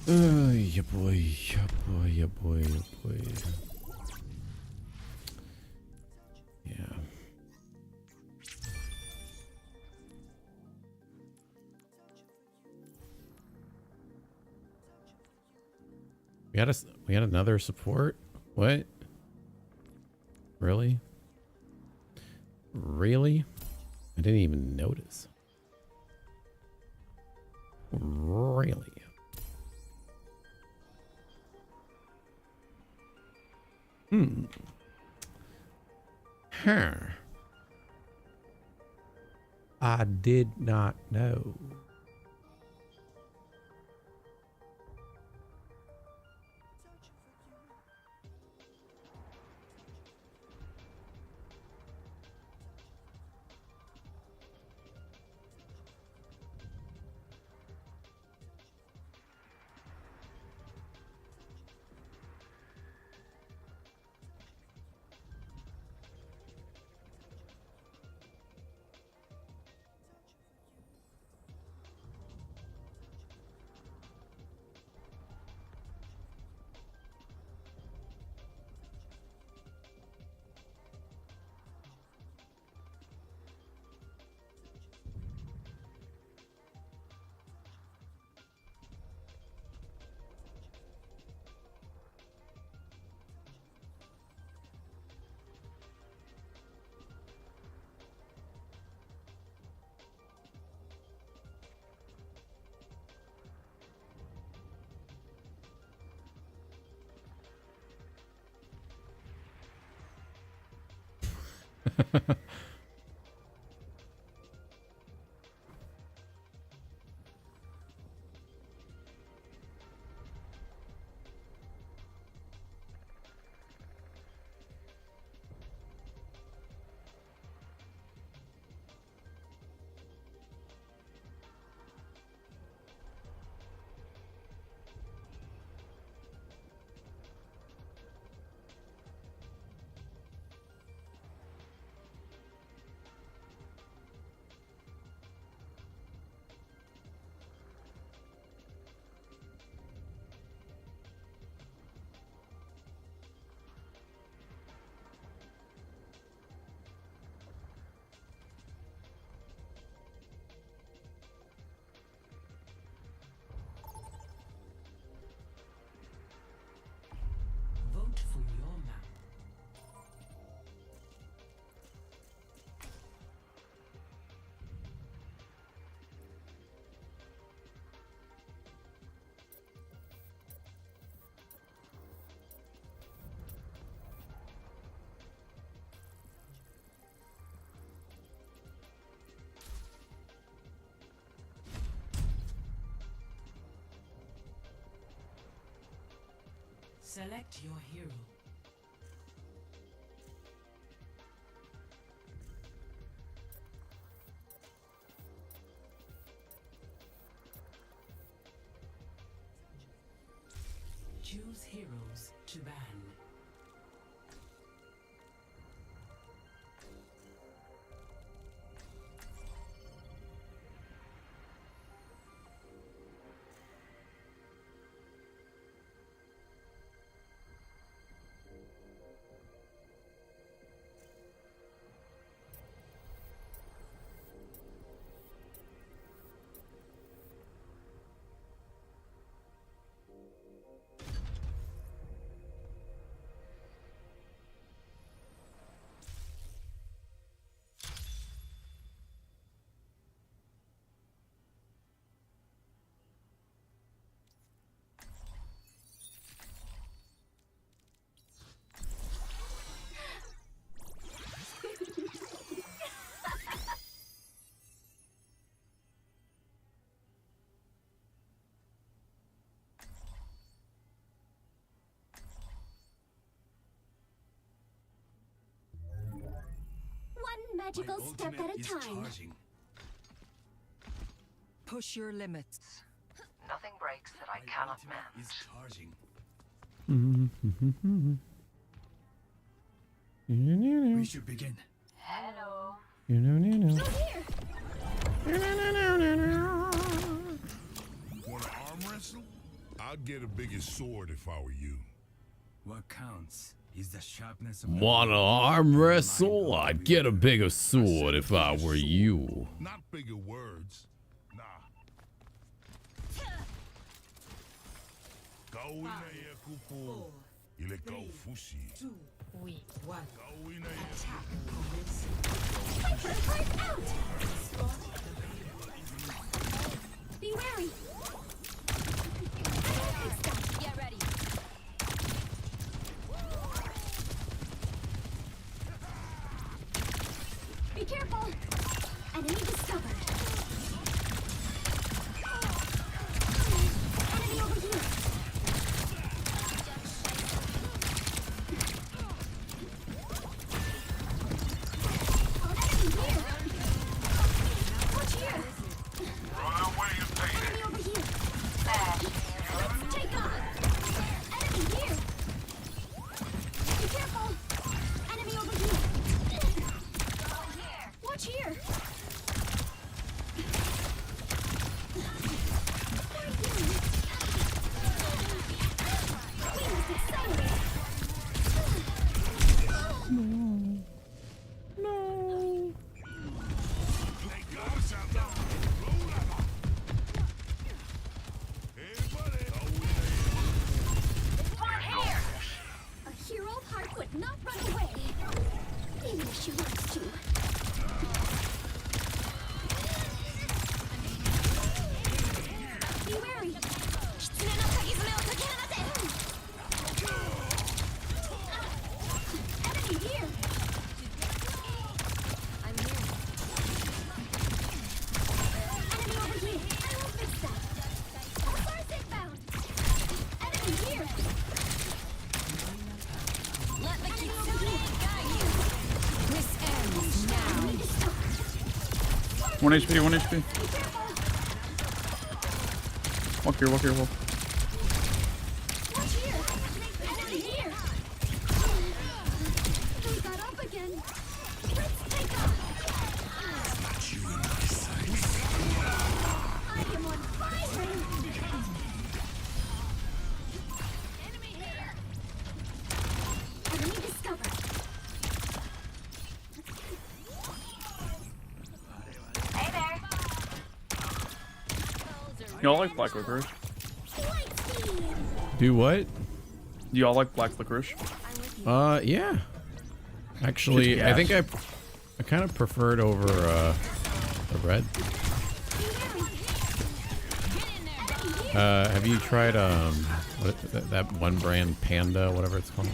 Yeah boy, yeah boy, yeah boy, yeah boy. Yeah. We had another support? What? Really? Really? I didn't even notice. Really? Huh. I did not know. Vote for your map. Select your hero. Choose heroes to ban. surgical step at a time. Push your limits. Nothing breaks that I cannot mend. Is charging. We should begin. Hello. Wanna arm wrestle? I'd get a bigger sword if I were you. What counts is the sharpness of Wanna arm wrestle? I'd get a bigger sword if I were you. Not bigger words. Nah. Go in there, kupu. Il go fushi. Oui. One. Go in there. Be wary. Get ready. Be careful. Enemy discovered. Enemy over here. Enemy here. Watch here. Run away and pay it. Enemy over here. Let's take off. Enemy here. Be careful. Enemy over here. Watch here. We must accelerate. They got us out there. Roll out. Everybody. Go in there. A hero of heart would not run away. Even if she wants to. Be wary. Enemy here. I'm here. Enemy over here. I will fix that. Pulsar's inbound. Enemy here. Let me keep Over here. This ends now. Enemy discovered. 1 HP, 1 HP. Be careful. Walk here, walk here, walk. Watch here. Enemy here. We got up again. Let's take off. I am on fire. Enemy discovered. Hey there. Y'all like black licorice? Light speed. Do what? Do y'all like black licorice? Yeah. Actually, Just I think gas. I kind of preferred over the red. Have you tried that one brand Panda, whatever it's called?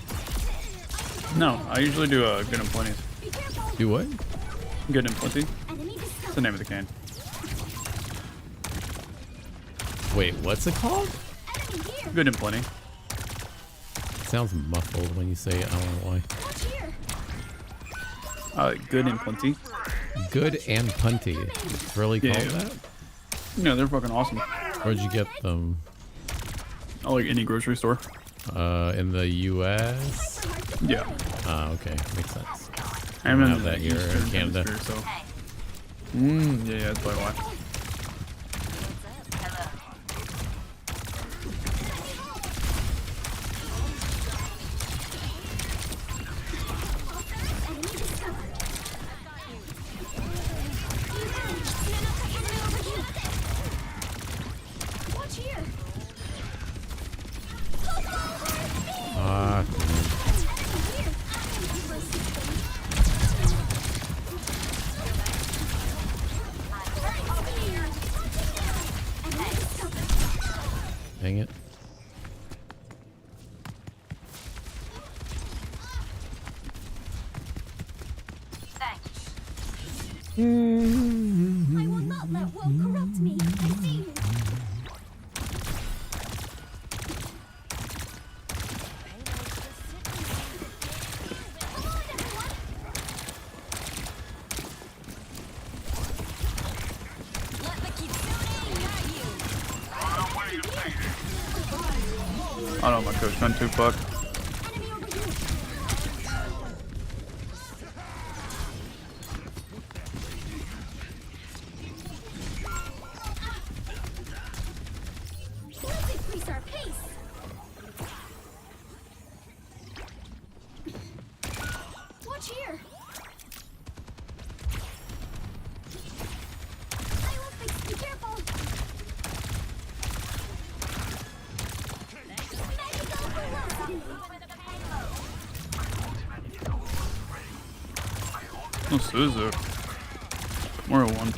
No, I usually do good and plenty. Do what? Good and plenty. That's the name of the can. Wait, what's it called? Good and plenty. It sounds muffled when you say it. I don't know why. Good and plenty. Good and punty. It's really called that? Yeah, they're fucking awesome. Where'd you get them? Oh, like any grocery store. In the U.S. Yeah. Okay, makes sense. I don't am have that here in Canada. So. Yeah, that's probably why. Watch here. Ah. Dang it. I will not let woe corrupt me. I see you. Come on, everyone. Echo's gone too fuck. Let's increase our pace. Watch here. I will fix. Be careful. Magical velocity. Oh, Suzu. More of one.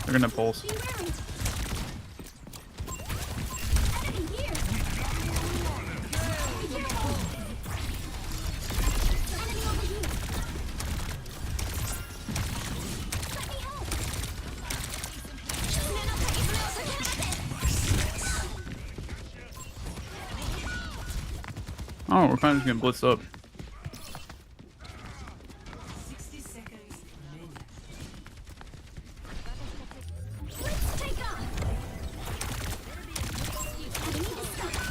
They're gonna pulse. Be wary. Enemy here. Be careful. Enemy over here. Let me help. Oh, we're kind of just getting blitzed up. 60 seconds remaining. Let's take off. Enemy discovered.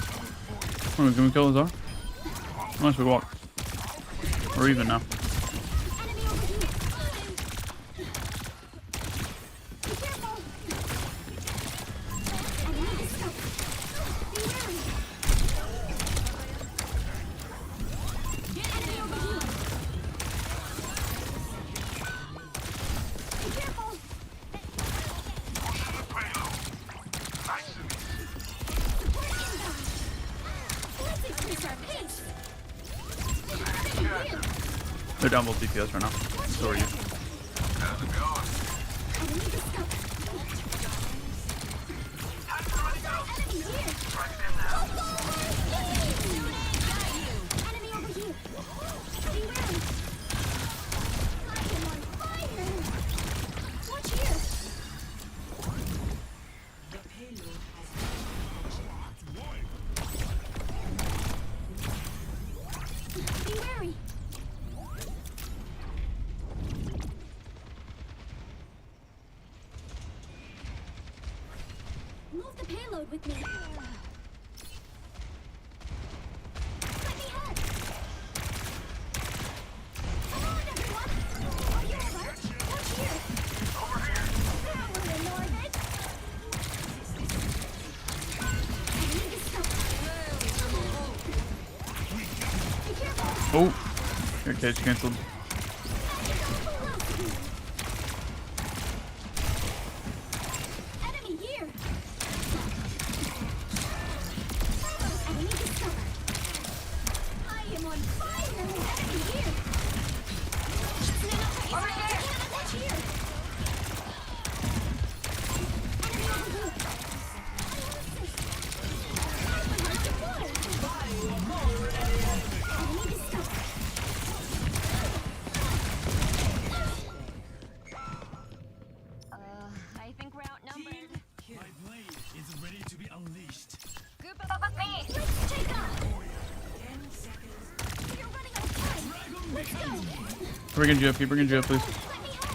Oh, can we kill Azar? Unless we walk. We're even now. Enemy over here. Be careful. Enemy discovered. Be wary. Enemy over here. Be careful. Support inbound. Let's increase our pace. Enemy here. They're down both DPS right now. So are you. Enemy discovered. Enemy here. Enemy over here. Be wary. I am on fire. Watch here. The payload has Be wary. Move the payload with me. Let me help. Come on, everyone. Are you alert? Watch here. Over here. That will ignore it. Enemy discovered. Be careful. Oh! Your cage cancelled. Enemy here. Enemy discovered. I am on fire. Enemy here. Over here. Watch here. Enemy over here. Enemy discovered. I think we're outnumbered. My blade is ready to be unleashed. Group up with me. Let's take off. 10 seconds. You're running out of time. Let's go. Bring in Jeff, bring in Jeff, please. Let me help.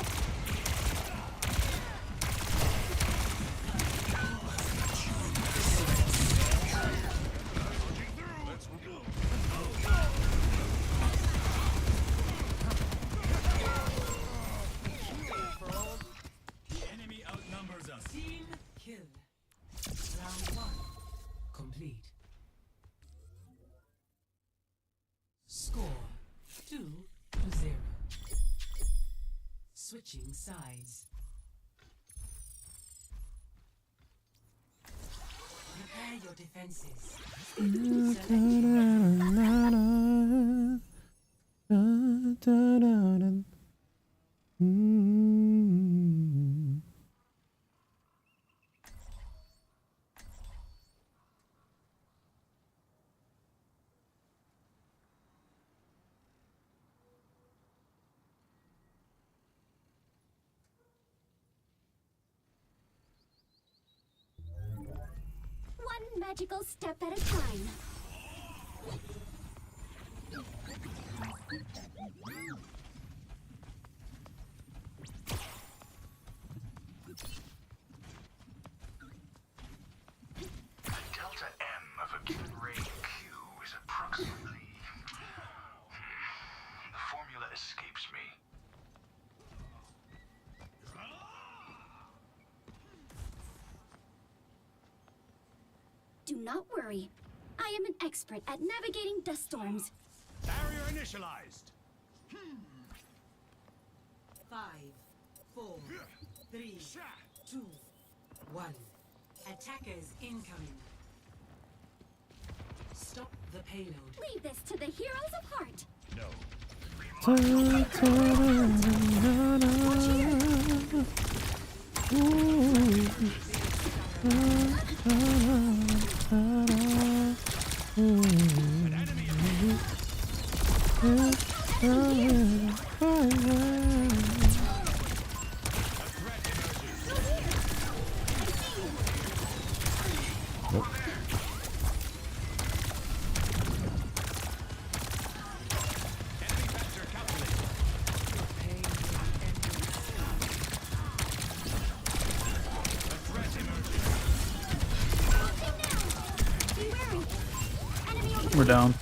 The enemy outnumbers us. Team kill. Round 1 complete. Score 2-0. Switching sides. Prepare your defenses. One magical step at a time. Delta M of a given ray Q is not worry. I am an expert at navigating dust storms. Barrier initialized. 5, 4, 3, 2, 1. Attackers incoming. Stop the payload. Leave this to the heroes of heart. No. We're down.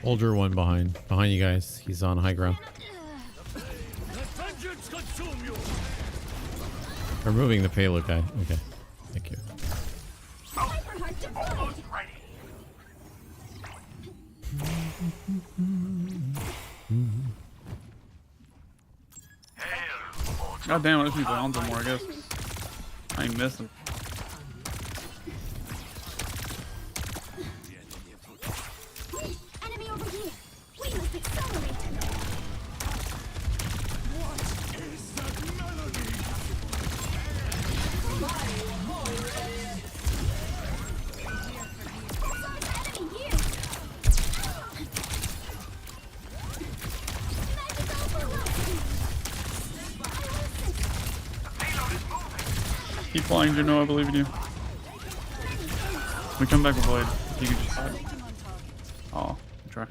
Older one behind you guys. He's on high ground. Removing the payload guy. Okay. Thank you. God damn, I just need to round more, I guess. I ain't missing. Enemy over here. We must accelerate. What is that melody? Enemy here. Keep flying, Juno, I believe in you. We come back with Blade. You can just hide. Oh, try.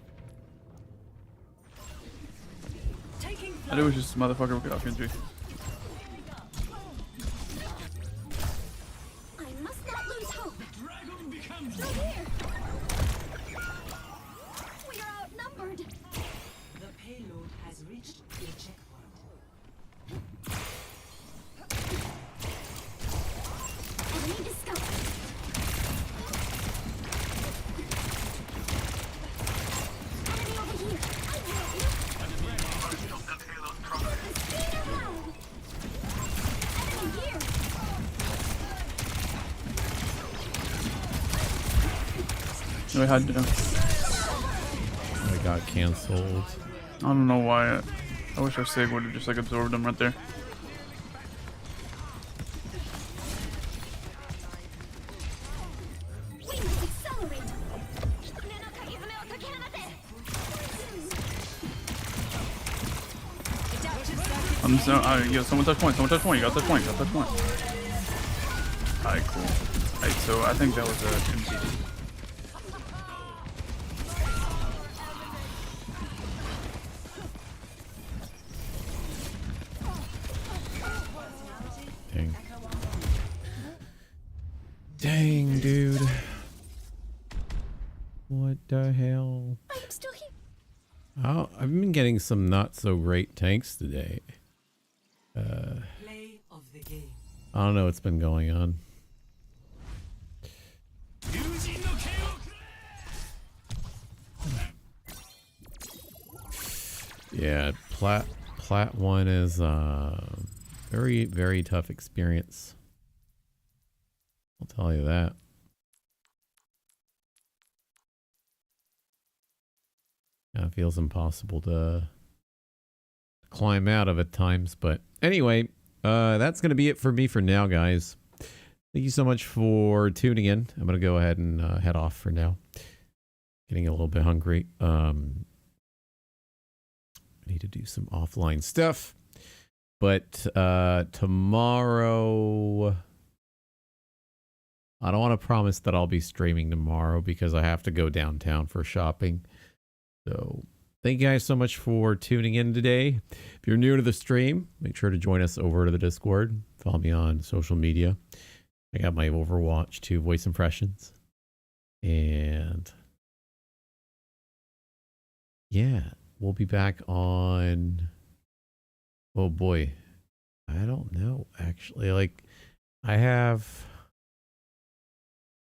I do wish this motherfucker would get off injury. I must not lose hope. Through here. We are outnumbered. We had to. I got canceled. I don't know why. I wish our Sig would have just like absorbed him right there. I'm so. Yo, someone touch point. Someone touch point. You got touch point. You got touch point. Alright, cool. Alright, so I think that was a MCD. Dang. Dang, dude. What the hell? I'm still here. Oh, I've been getting some not so great tanks today. Play of the game. I don't know what's been going on. Yeah, Plat 1 is very, very tough experience. I'll tell you that. Yeah, it feels impossible to climb out of at times, but anyway, that's going to be it for me for now, guys. Thank you so much for tuning in. I'm going to go ahead and head off for now. Getting a little bit hungry. I need to do some offline stuff. But tomorrow, I don't want to promise that I'll be streaming tomorrow because I have to go downtown for shopping. So thank you guys so much for tuning in today. If you're new to the stream, make sure to join us over to the Discord. Follow me on social media. I got my Overwatch 2 voice impressions. And yeah, we'll be back on... Oh boy. I don't know, actually. Like, I have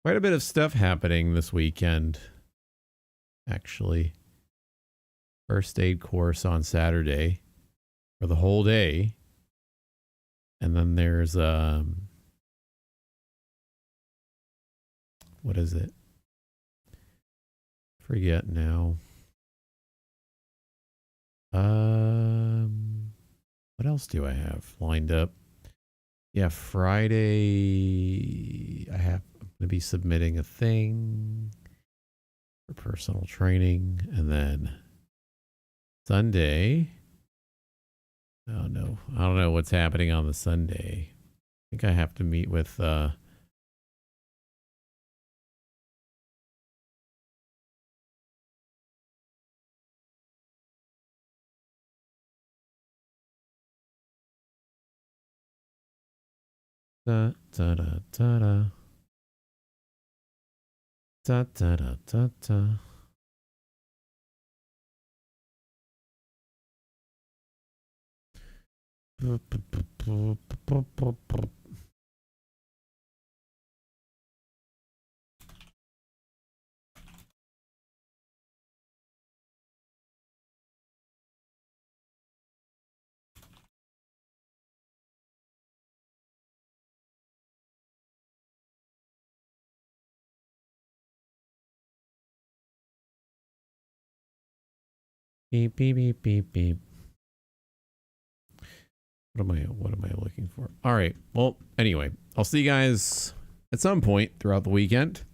quite a bit of stuff happening this weekend, actually. First aid course on Saturday for the whole day. And then there's what is it? Forget now. What else do I have lined up? Yeah, Friday I'm going to be submitting a thing for personal training, and then Sunday. Oh no, I don't know what's happening on the Sunday. I think I have to meet with da da da da da da da da da da. Beep beep beep beep beep. What am I looking for? All right. Well, anyway, I'll see you guys at some point throughout the weekend.